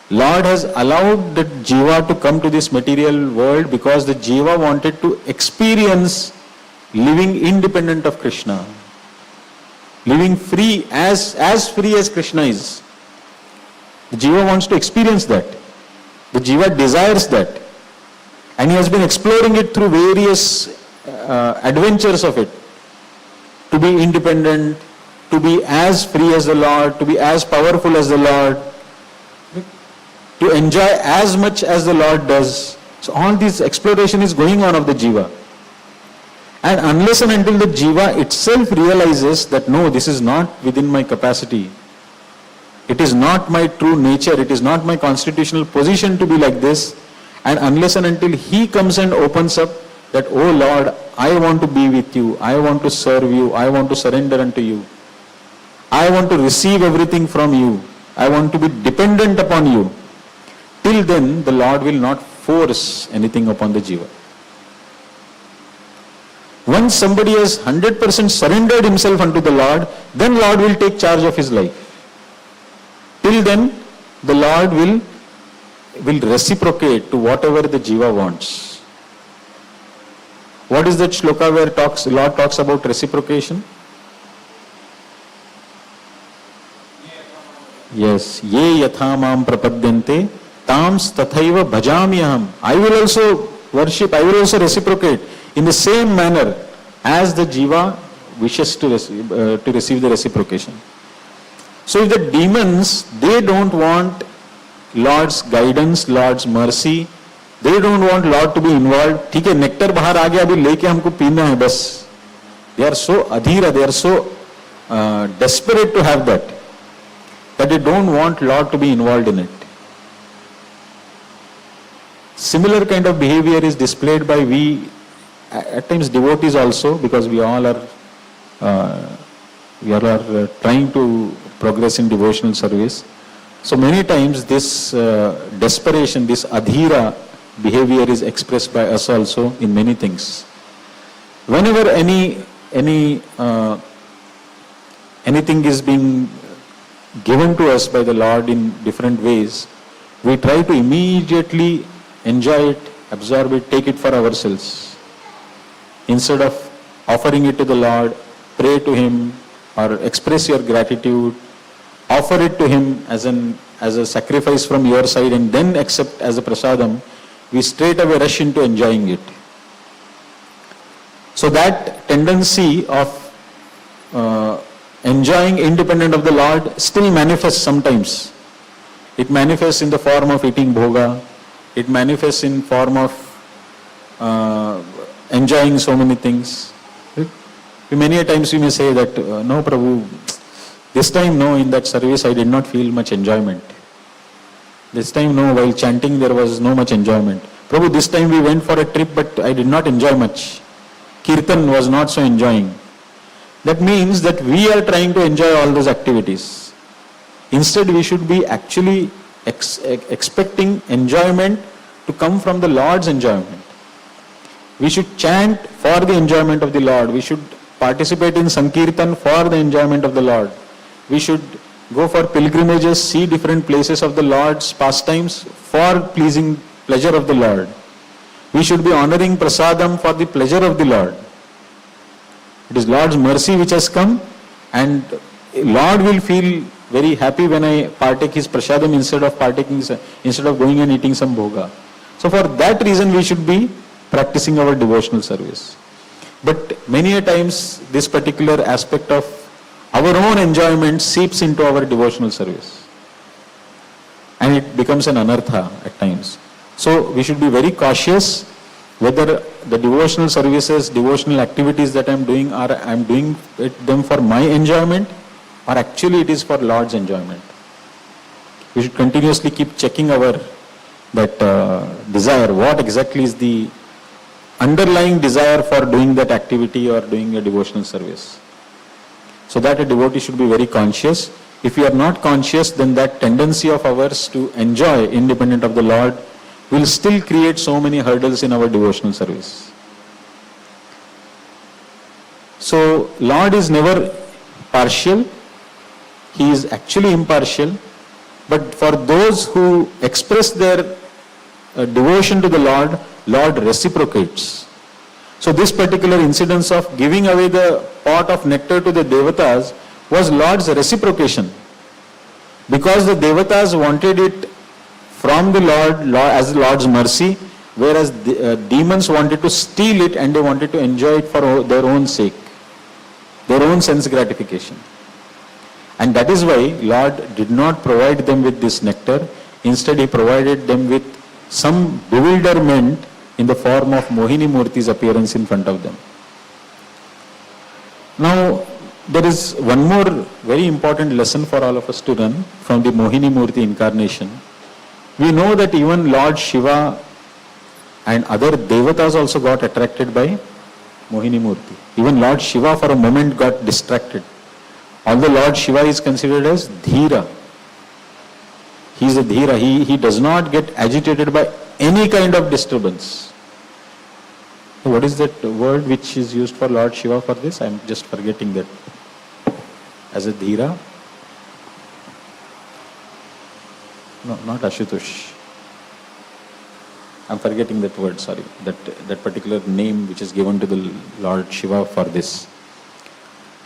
Lord has allowed the jiva to come to this material world because the jiva wanted to experience living independent of Krishna, living free, as free as Krishna is. The jiva wants to experience that. The jiva desires that. And he has been exploring it through various adventures of it. To be independent, to be as free as the Lord, to be as powerful as the Lord, to enjoy as much as the Lord does. So all this exploration is going on of the jiva. And unless and until the jiva itself realizes that no, this is not within my capacity, it is not my true nature, it is not my constitutional position to be like this, and unless and until he comes and opens up that, oh Lord, I want to be with you, I want to serve you, I want to surrender unto you, I want to receive everything from you, I want to be dependent upon you, till then the Lord will not force anything upon the jiva. Once somebody has 100% surrendered himself unto the Lord, then Lord will take charge of his life. Till then, the Lord will reciprocate to whatever the jiva wants. What is that shloka where Lord talks about reciprocation? Yes. Ye yatha mam prapadyante tams tathaiva bhajamyaham. I will also worship, I will also reciprocate in the same manner as the jiva wishes to receive the reciprocation. So if the demons, they don't want Lord's guidance, Lord's mercy, they don't want Lord to be involved. ठीक है, nectar बाहर आ गया, अभी लेके हमको पीना है बस. They are so adhira, they are so desperate to have that they don't want Lord to be involved in it. Similar kind of behavior is displayed by we, at times devotees also, because we all are trying to progress in devotional service. So many times this desperation, this adhira behavior is expressed by us also in many things. Whenever anything is being given to us by the Lord in different ways, we try to immediately enjoy it, absorb it, take it for ourselves. Instead of offering it to the Lord, pray to Him or express your gratitude, offer it to Him as a sacrifice from your side and then accept as a prasadam, we straight away rush into enjoying it. So that tendency of enjoying independent of the Lord still manifests sometimes. It manifests in the form of eating bhoga. It manifests in form of enjoying so many things. Many a times we may say that, no Prabhu, this time no, in that service I did not feel much enjoyment. This time no, while chanting there was no much enjoyment. Prabhu, this time we went for a trip but I did not enjoy much. Kirtan was not so enjoying. That means that we are trying to enjoy all those activities. Instead, we should be actually expecting enjoyment to come from the Lord's enjoyment. We should chant for the enjoyment of the Lord. We should participate in Sankirtan for the enjoyment of the Lord. We should go for pilgrimages, see different places of the Lord's pastimes for pleasure of the Lord. We should be honoring prasadam for the pleasure of the Lord. It is Lord's mercy which has come, and Lord will feel very happy when I partake His prasadam instead of going and eating some bhoga. So for that reason we should be practicing our devotional service. But many a times this particular aspect of our own enjoyment seeps into our devotional service. And it becomes an anartha at times. So we should be very cautious whether the devotional services, devotional activities that I am doing them for my enjoyment or actually it is for Lord's enjoyment. We should continuously keep checking our desire. What exactly is the underlying desire for doing that activity or doing a devotional service? So that a devotee should be very conscious. If we are not conscious, then that tendency of ours to enjoy independent of the Lord will still create so many hurdles in our devotional service. So Lord is never partial. He is actually impartial. But for those who express their devotion to the Lord, Lord reciprocates. So this particular incidence of giving away the pot of nectar to the devatas was Lord's reciprocation. Because the devatas wanted it from the Lord as Lord's mercy, whereas the demons wanted to steal it and they wanted to enjoy it for their own sake, their own sense gratification. And that is why Lord did not provide them with this nectar. Instead, He provided them with some bewilderment in the form of Mohini Murti's appearance in front of them. Now, there is one more very important lesson for all of us to learn from the Mohini Murti incarnation. We know that even Lord Shiva and other devatas also got attracted by Mohini Murti. Even Lord Shiva for a moment got distracted. Although Lord Shiva is considered as Dhira. He is a Dhira. He does not get agitated by any kind of disturbance. What is that word which is used for Lord Shiva for this? I am just forgetting that. As a Dhira. No, not Ashutosh. I am forgetting that word, sorry. That particular name which is given to the Lord Shiva for this.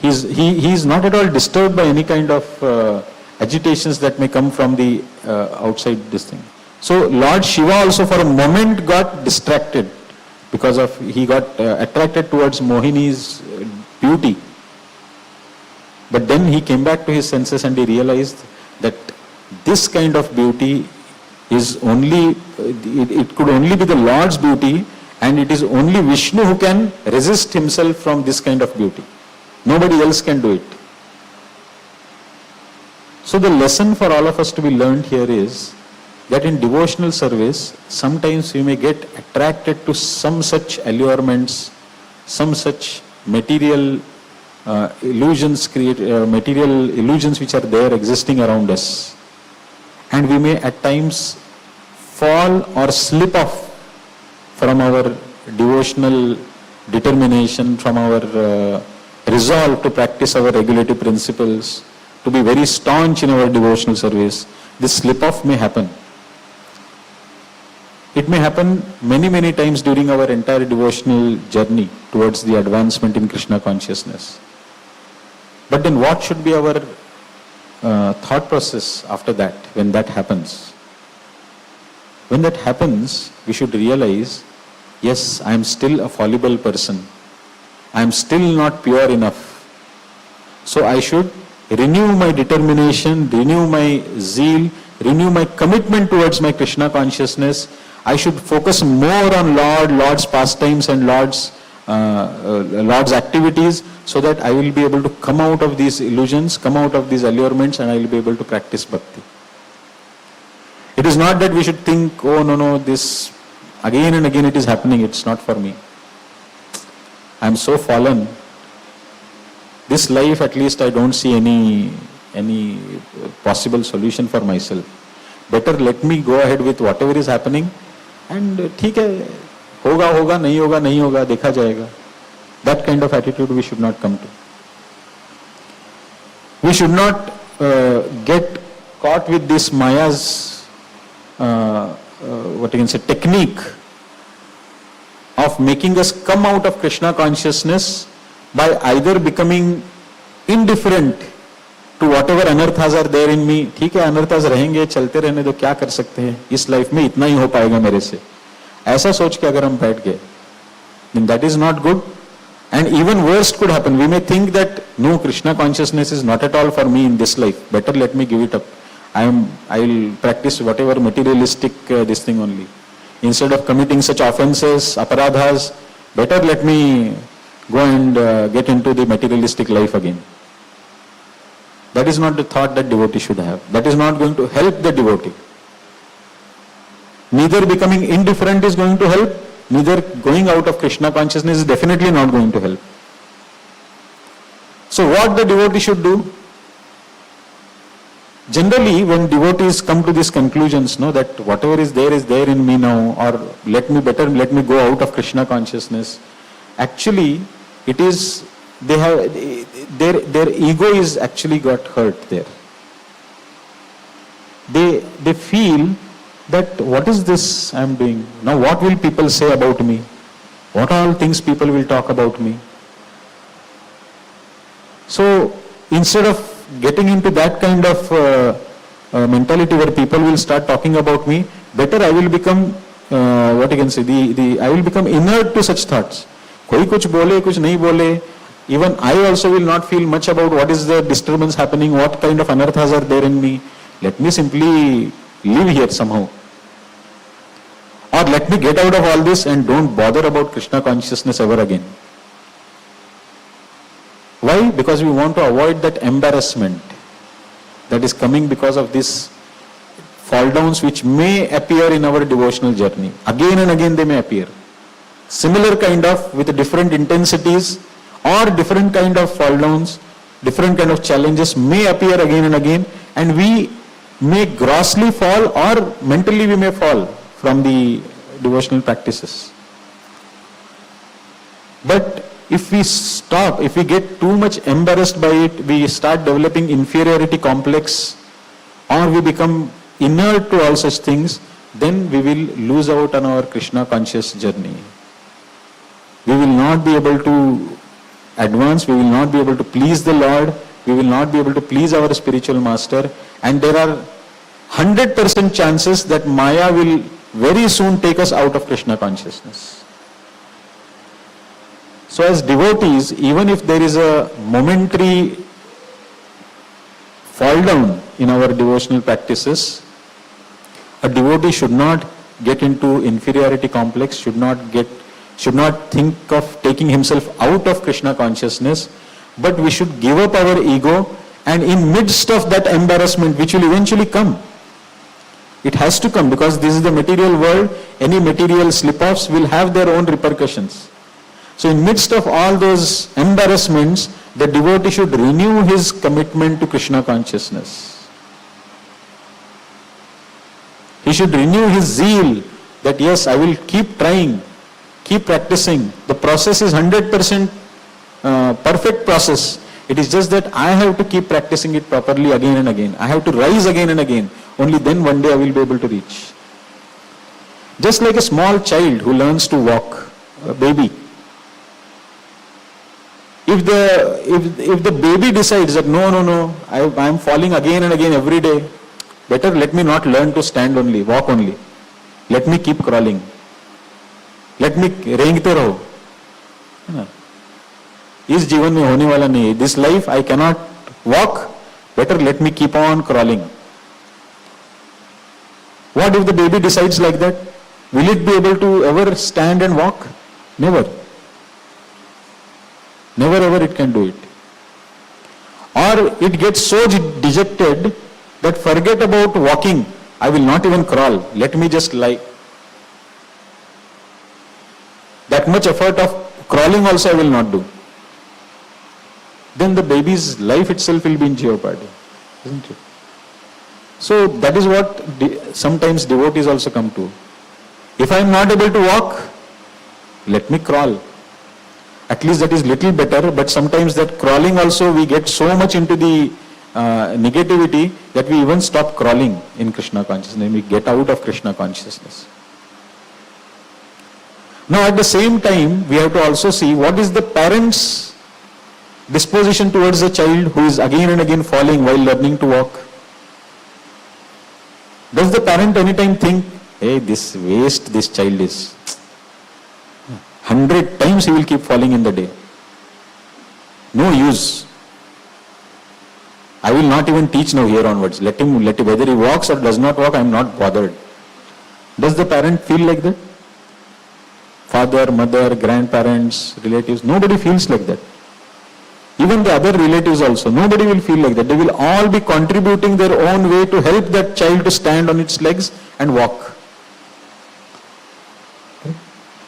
He is not at all disturbed by any kind of agitations that may come from the outside this thing. So Lord Shiva also for a moment got distracted because he got attracted towards Mohini's beauty. But then he came back to his senses and he realized that this kind of beauty is only, it could only be the Lord's beauty, and it is only Vishnu who can resist himself from this kind of beauty. Nobody else can do it. So the lesson for all of us to be learned here is that in devotional service, sometimes we may get attracted to some such allurements, some such material illusions, material illusions which are there existing around us. And we may at times fall or slip off from our devotional determination, from our resolve to practice our regulative principles, to be very staunch in our devotional service. This slip off may happen. It may happen many, many times during our entire devotional journey towards the advancement in Krishna consciousness. But then what should be our thought process after that, when that happens? When that happens, we should realize, yes, I am still a fallible person. I am still not pure enough. So I should renew my determination, renew my zeal, renew my commitment towards my Krishna consciousness. I should focus more on Lord's pastimes and Lord's activities, so that I will be able to come out of these illusions, come out of these allurements, and I will be able to practice bhakti. It is not that we should think, oh no, this again and again it is happening, it's not for me. I am so fallen. This life, at least I don't see any possible solution for myself. Better let me go ahead with whatever is happening, and ठीक है, होगा, नहीं होगा, देखा जाएगा. That kind of attitude we should not come to. We should not get caught with this Maya's, technique of making us come out of Krishna consciousness by either becoming indifferent to whatever anarthas are there in me. ठीक है, अनर्थास रहेंगे, चलते रहने दो, क्या कर सकते हैं, इस लाइफ में इतना ही हो पाएगा मेरे से, ऐसा सोच के अगर हम बैठ गए, then that is not good. And even worse could happen. We may think that no, Krishna consciousness is not at all for me in this life. Better let me give it up. I will practice whatever materialistic this thing only. Instead of committing such offenses, aparadhas, better let me go and get into the materialistic life again. That is not the thought that devotee should have. That is not going to help the devotee. Neither becoming indifferent is going to help, neither going out of Krishna consciousness is definitely not going to help. So what the devotee should do? Generally, when devotees come to these conclusions, that whatever is there in me now, or let me go out of Krishna consciousness, actually it is, they have, their ego is actually got hurt there. They feel that what is this I am doing? Now what will people say about me? What all things people will talk about me? So instead of getting into that kind of mentality where people will start talking about me, better I will become, I will become inert to such thoughts. Koi kuch bole, kuch nahi bole. Even I also will not feel much about what is the disturbance happening, what kind of anarthas are there in me. Let me simply live here somehow. Or let me get out of all this and don't bother about Krishna consciousness ever again. Why? Because we want to avoid that embarrassment that is coming because of these fall downs which may appear in our devotional journey. Again and again they may appear. Similar kind of, with different intensities, or different kind of fall downs, different kind of challenges may appear again and again, and we may grossly fall, or mentally we may fall from the devotional practices. But if we stop, if we get too much embarrassed by it, we start developing inferiority complex, or we become inert to all such things, then we will lose out on our Krishna conscious journey. We will not be able to advance, we will not be able to please the Lord, we will not be able to please our spiritual master, and there are 100% chances that Maya will very soon take us out of Krishna consciousness. So as devotees, even if there is a momentary fall down in our devotional practices, a devotee should not get into inferiority complex, should not think of taking himself out of Krishna consciousness, but we should give up our ego, and in midst of that embarrassment, which will eventually come, it has to come because this is the material world, any material slip-offs will have their own repercussions. So in midst of all those embarrassments, the devotee should renew his commitment to Krishna consciousness. He should renew his zeal that yes, I will keep trying, keep practicing. The process is 100% perfect process. It is just that I have to keep practicing it properly again and again. I have to rise again and again. Only then one day I will be able to reach. Just like a small child who learns to walk, a baby. If the baby decides that no, I am falling again and again every day, better let me not learn to stand only, walk only. Let me keep crawling. Let me रेंगते रहो. इस जीवन में होने वाला नहीं है. This life I cannot walk. Better let me keep on crawling. What if the baby decides like that? Will it be able to ever stand and walk? Never. Never ever it can do it. Or it gets so dejected that forget about walking. I will not even crawl. Let me just lie. That much effort of crawling also I will not do. Then the baby's life itself will be in jeopardy, isn't it? So that is what sometimes devotees also come to. If I am not able to walk, let me crawl. At least that is little better, but sometimes that crawling also we get so much into the negativity that we even stop crawling in Krishna consciousness. We get out of Krishna consciousness. Now at the same time, we have to also see what is the parent's disposition towards the child who is again and again falling while learning to walk. Does the parent anytime think, hey, this waste this child is. 100 times he will keep falling in the day. No use. I will not even teach now here onwards. Let him, whether he walks or does not walk, I am not bothered. Does the parent feel like that? Father, mother, grandparents, relatives, nobody feels like that. Even the other relatives also, nobody will feel like that. They will all be contributing their own way to help that child to stand on its legs and walk.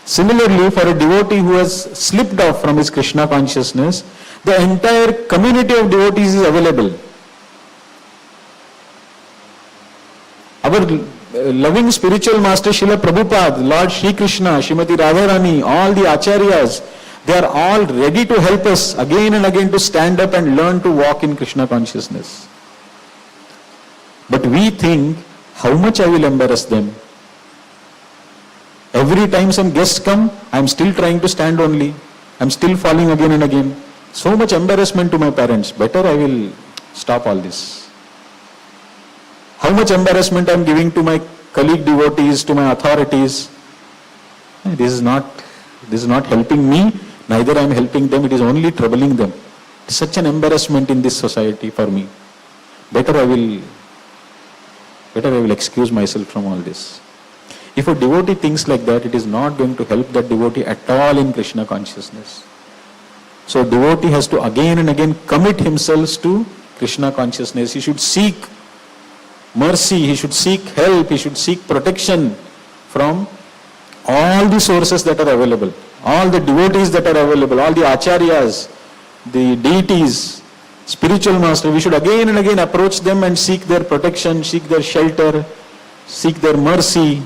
Similarly, for a devotee who has slipped off from his Krishna consciousness, the entire community of devotees is available. Our loving spiritual master Srila Prabhupada, Lord Shri Krishna, Srimati Radharani, all the acharyas, they are all ready to help us again and again to stand up and learn to walk in Krishna consciousness. But we think, how much I will embarrass them? Every time some guests come, I am still trying to stand only. I am still falling again and again. So much embarrassment to my parents. Better I will stop all this. How much embarrassment I am giving to my colleague devotees, to my authorities. This is not helping me, neither I am helping them, it is only troubling them. It is such an embarrassment in this society for me. Better I will excuse myself from all this. If a devotee thinks like that, it is not going to help that devotee at all in Krishna consciousness. So a devotee has to again and again commit himself to Krishna consciousness. He should seek mercy, he should seek help, he should seek protection from all the sources that are available, all the devotees that are available, all the acharyas, the deities, spiritual master. We should again and again approach them and seek their protection, seek their shelter, seek their mercy,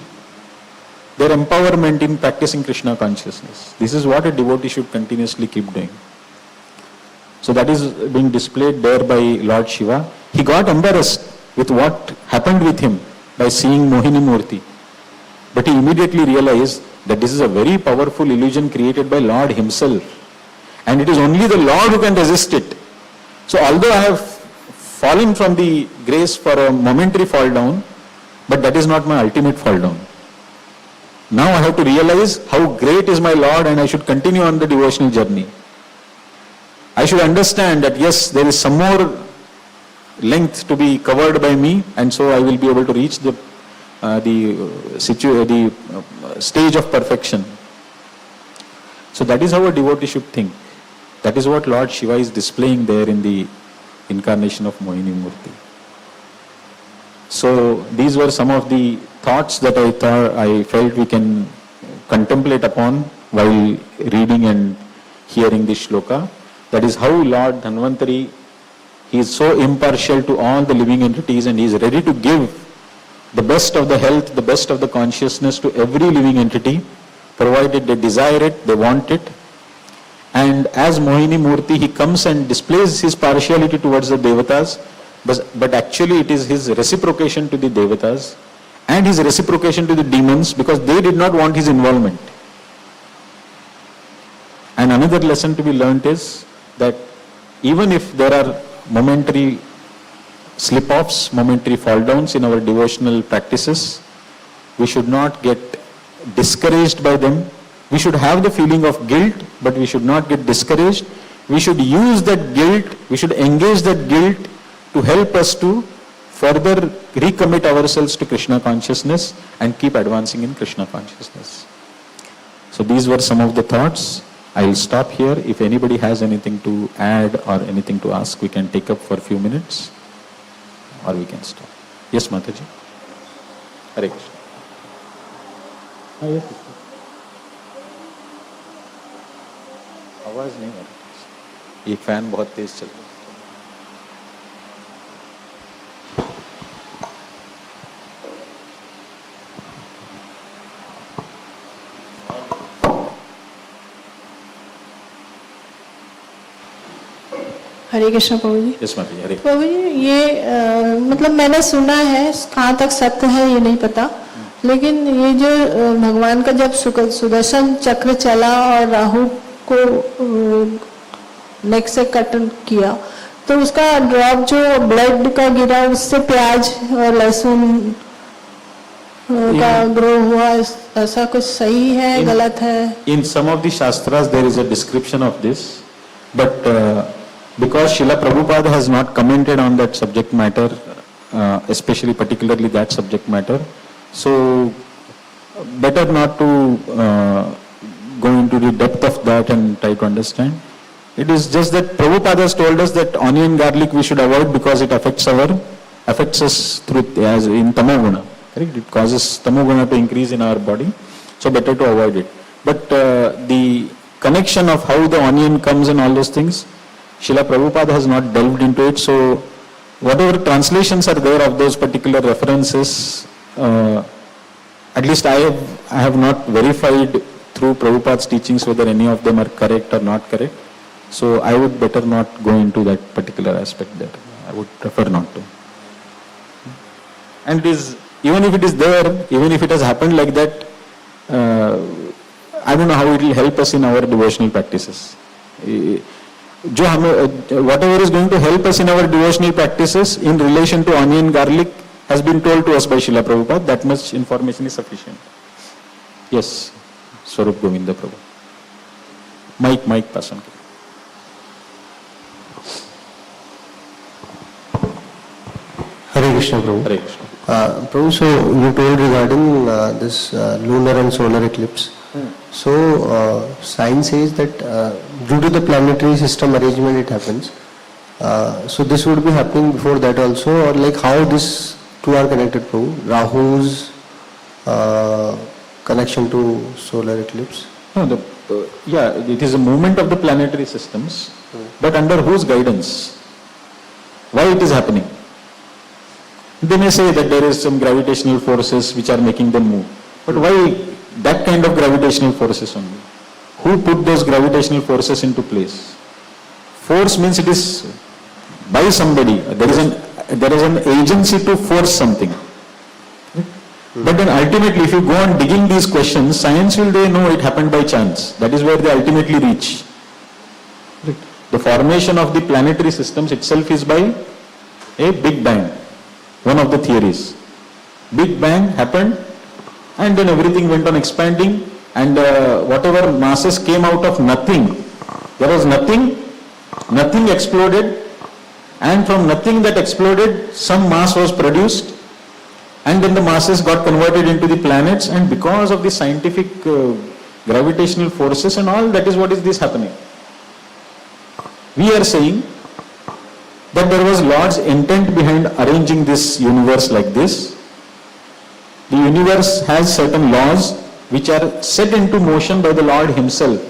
their empowerment in practicing Krishna consciousness. This is what a devotee should continuously keep doing. So that is being displayed there by Lord Shiva. He got embarrassed with what happened with him by seeing Mohini Murti. But he immediately realized that this is a very powerful illusion created by Lord himself. And it is only the Lord who can resist it. So although I have fallen from the grace for a momentary fall down, but that is not my ultimate fall down. Now I have to realize how great is my Lord and I should continue on the devotional journey. I should understand that yes, there is some more length to be covered by me, and so I will be able to reach the stage of perfection. So that is how a devotee should think. That is what Lord Shiva is displaying there in the incarnation of Mohini Murti. So these were some of the thoughts that I felt we can contemplate upon while reading and hearing this shloka. That is how Lord Dhanvantari, he is so impartial to all the living entities, and he is ready to give the best of the health, the best of the consciousness to every living entity, provided they desire it, they want it. And as Mohini Murti, he comes and displays his partiality towards the Devatas, but actually it is his reciprocation to the Devatas and his reciprocation to the demons, because they did not want his involvement. And another lesson to be learnt is that even if there are momentary slip-offs, momentary fall-downs in our devotional practices, we should not get discouraged by them. We should have the feeling of guilt, but we should not get discouraged. We should use that guilt, we should engage that guilt to help us to further recommit ourselves to Krishna consciousness and keep advancing in Krishna consciousness. So these were some of the thoughts. I will stop here. If anybody has anything to add or anything to ask, we can take up for a few minutes, or we can stop. Yes, Mataji. Hare Krishna. Yes. आवाज नहीं आ रही, एक fan बहुत तेज चल रहा है. हरे कृष्ण प्रभु जी. Yes माता जी. हरे प्रभु जी, ये मतलब मैंने सुना है, कहाँ तक सत्य है ये नहीं पता, लेकिन ये जो भगवान का जब सुदर्शन चक्र चला और राहु को नेक से कट किया, तो उसका ड्रॉप जो ब्लड का गिरा, उससे प्याज और लहसुन का ग्रो हुआ, ऐसा कुछ सही है, गलत है? In some of the shastras there is a description of this, but because Srila Prabhupada has not commented on that subject matter, especially particularly that subject matter, so better not to go into the depth of that and try to understand. It is just that Prabhupada has told us that onion garlic we should avoid because it affects us through, as in tamoguna. Correct? It causes tamoguna to increase in our body, so better to avoid it. But the connection of how the onion comes and all those things, Srila Prabhupada has not delved into it. So whatever translations are there of those particular references, at least I have not verified through Prabhupada's teachings whether any of them are correct or not correct. So I would better not go into that particular aspect there. I would prefer not to. And it is, even if it is there, even if it has happened like that, I don't know how it will help us in our devotional practices. Whatever is going to help us in our devotional practices in relation to onion, garlic has been told to us by Srila Prabhupada. That much information is sufficient. Yes, Swarup Govinda Prabhu. Mic, pass on. Hare Krishna Prabhu. Hare Krishna. Prabhu, so you told regarding this lunar and solar eclipse. So science says that due to the planetary system arrangement it happens. So this would be happening before that also, or like how this two are connected, Prabhu? Rahu's connection to solar eclipse? No, it is a movement of the planetary systems, but under whose guidance? Why it is happening? They may say that there is some gravitational forces which are making them move. But why that kind of gravitational forces only? Who put those gravitational forces into place? Force means it is by somebody. There is an agency to force something. But then ultimately, if you go on digging these questions, science will know it happened by chance. That is where they ultimately reach. The formation of the planetary systems itself is by a Big Bang. One of the theories. Big Bang happened, and then everything went on expanding, and whatever masses came out of nothing, there was nothing exploded, and from nothing that exploded, some mass was produced, and then the masses got converted into the planets, and because of the scientific gravitational forces and all, that is what is this happening. We are saying that there was Lord's intent behind arranging this universe like this. The universe has certain laws which are set into motion by the Lord himself.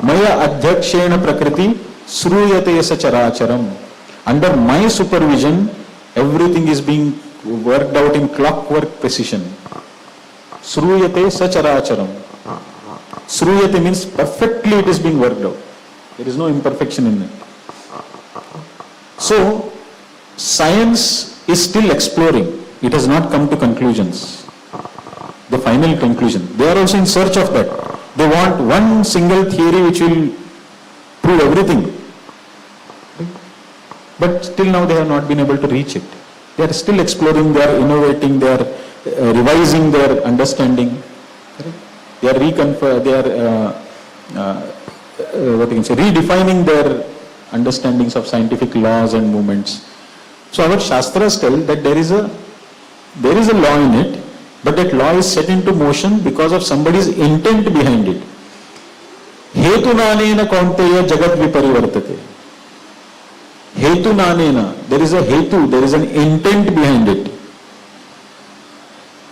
Maya adhyakshena prakriti sruyate sacharacharam. Under my supervision, everything is being worked out in clockwork precision. Sruyate sacharacharam. Sruyate means perfectly it is being worked out. There is no imperfection in it. So, science is still exploring. It has not come to conclusions. The final conclusion. They are also in search of that. They want one single theory which will prove everything. But still now they have not been able to reach it. They are still exploring, they are innovating, they are revising their understanding. They are redefining their understandings of scientific laws and movements. So our Shastras tell that there is a law in it, but that law is set into motion because of somebody's intent behind it. Hetunanena kaunteya jagat viparivartate. Hetunanena, there is a hetu, there is an intent behind it.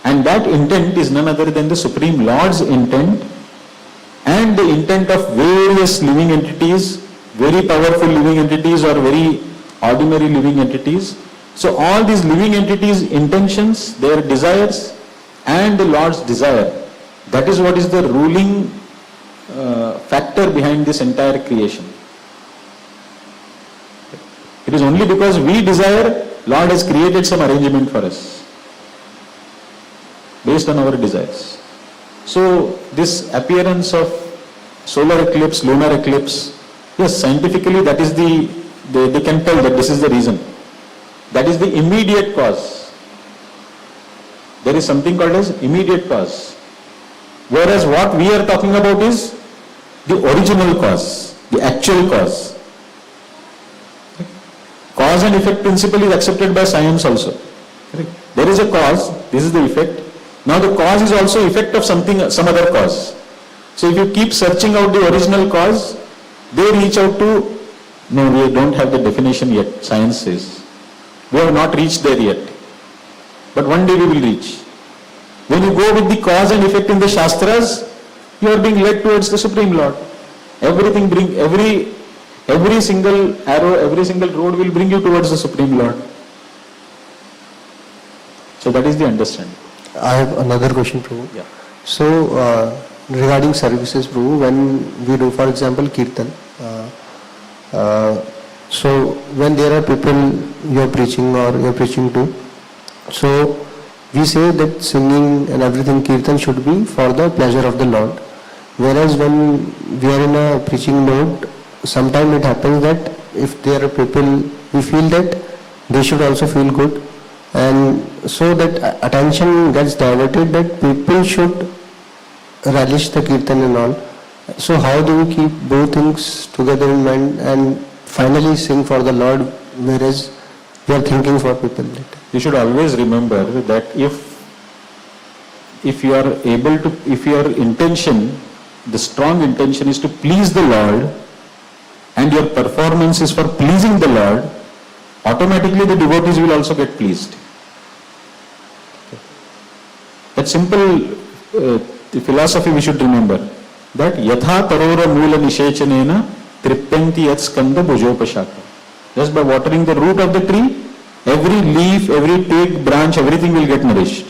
And that intent is none other than the Supreme Lord's intent and the intent of various living entities, very powerful living entities or very ordinary living entities. So all these living entities' intentions, their desires and the Lord's desire, that is what is the ruling factor behind this entire creation. It is only because we desire, Lord has created some arrangement for us based on our desires. So this appearance of solar eclipse, lunar eclipse, yes, scientifically that is they can tell that this is the reason. That is the immediate cause. There is something called as immediate cause. Whereas what we are talking about is the original cause, the actual cause. Cause and effect principle is accepted by science also. There is a cause, this is the effect. Now the cause is also effect of something, some other cause. So if you keep searching out the original cause, they reach out to, no, we don't have the definition yet, science says. We have not reached there yet. But one day we will reach. When you go with the cause and effect in the Shastras, you are being led towards the Supreme Lord. Every single arrow, every single road will bring you towards the Supreme Lord. So that is the understanding. I have another question, Prabhu. Yeah. So, regarding services, Prabhu, when we do, for example, Kirtan, so when there are people you are preaching or you are preaching to, so we say that singing and everything, Kirtan should be for the pleasure of the Lord. Whereas when we are in a preaching mode, sometimes it happens that if there are people, we feel that they should also feel good, and so that attention gets diverted that people should relish the Kirtan and all. So how do we keep both things together in mind and finally sing for the Lord, whereas we are thinking for people later? You should always remember that if you are able to, if your intention, the strong intention is to please the Lord and your performance is for pleasing the Lord, automatically the devotees will also get pleased. That simple the philosophy we should remember, that yatha tarora moola nishechanena tripyanti yat skanda bhujopashaka. Just by watering the root of the tree, every leaf, every twig, branch, everything will get nourished.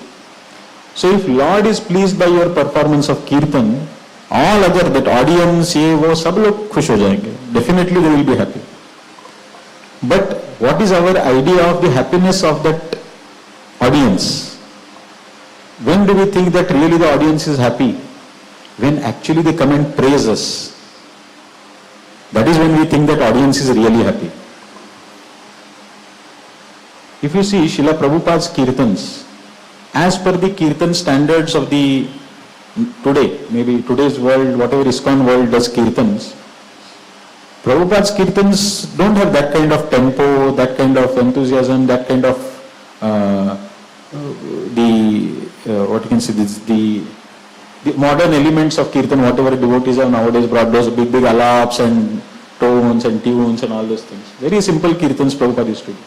So if Lord is pleased by your performance of Kirtan, all other, that audience, ye wo, sab log khush ho jayenge. Definitely they will be happy. But what is our idea of the happiness of that audience? When do we think that really the audience is happy? When actually they come and praise us. That is when we think that audience is really happy. If you see Srila Prabhupada's Kirtans, as per the Kirtan standards of the today, maybe today's world, whatever ISKCON world does Kirtans, Prabhupada's kirtans don't have that kind of tempo, that kind of enthusiasm, that kind of what you can say, the modern elements of kirtan, whatever devotees have nowadays brought, those big alaps and tones and tunes and all those things. Very simple kirtans Prabhupada used to do.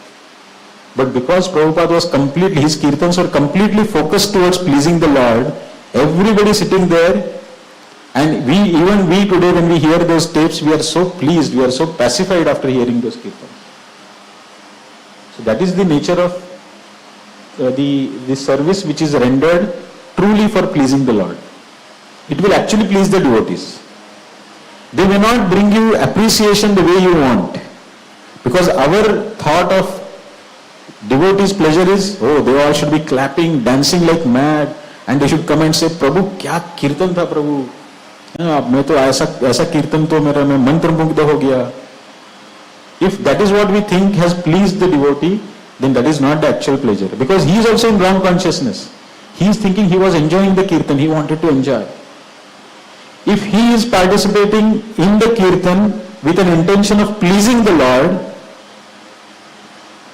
But because Prabhupada was completely, his kirtans were completely focused towards pleasing the Lord, everybody sitting there, and even we today when we hear those tapes, we are so pleased, we are so pacified after hearing those kirtans. So that is the nature of the service which is rendered truly for pleasing the Lord. It will actually please the devotees. They may not bring you appreciation the way you want, because our thought of devotees' pleasure is, oh, they all should be clapping, dancing like mad, and they should come and say, Prabhu, kya kirtan tha Prabhu? मैं तो ऐसा कीर्तन तो मेरा मैं मंत्रमुग्ध हो गया. If that is what we think has pleased the devotee, then that is not the actual pleasure, because he is also in wrong consciousness. He is thinking he was enjoying the kirtan, he wanted to enjoy. If he is participating in the kirtan with an intention of pleasing the Lord,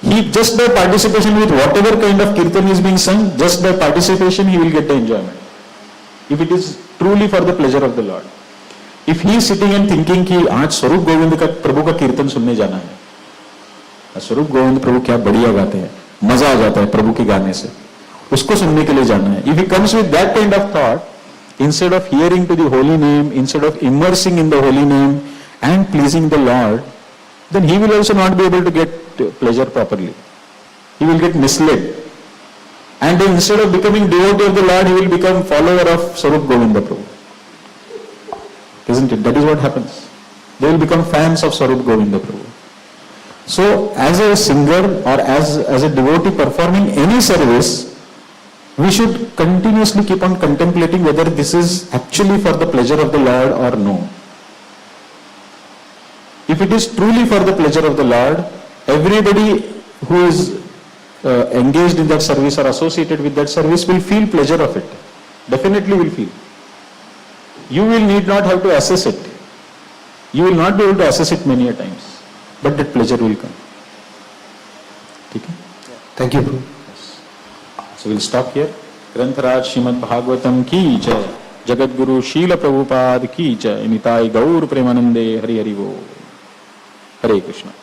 he just by participation with whatever kind of kirtan is being sung, just by participation he will get the enjoyment. If it is truly for the pleasure of the Lord. If he is sitting and thinking कि आज स्वरूप गोविंद का प्रभु का कीर्तन सुनने जाना है, स्वरूप गोविंद प्रभु क्या बढ़िया गाते हैं, मजा आ जाता है प्रभु के गाने से, उसको सुनने के लिए जाना है. If he comes with that kind of thought, instead of hearing to the holy name, instead of immersing in the holy name and pleasing the Lord, then he will also not be able to get pleasure properly. He will get misled. And then instead of becoming devotee of the Lord, he will become follower of Swarup Govinda Prabhu. Isn't it? That is what happens. They will become fans of Swarup Govinda Prabhu. So, as a singer or as a devotee performing any service, we should continuously keep on contemplating whether this is actually for the pleasure of the Lord or no. If it is truly for the pleasure of the Lord, everybody who is engaged in that service or associated with that service will feel pleasure of it. Definitely will feel. You will need not have to assess it. You will not be able to assess it many a times. But that pleasure will come. Okay? Thank you, Prabhu. Yes. So we'll stop here. Grantaraj Srimad Bhagavatam ki jai. Jagat Guru Srila Prabhupada ki jai. Nitai Gaur Premanande Hari Hari Bo. Hare Krishna.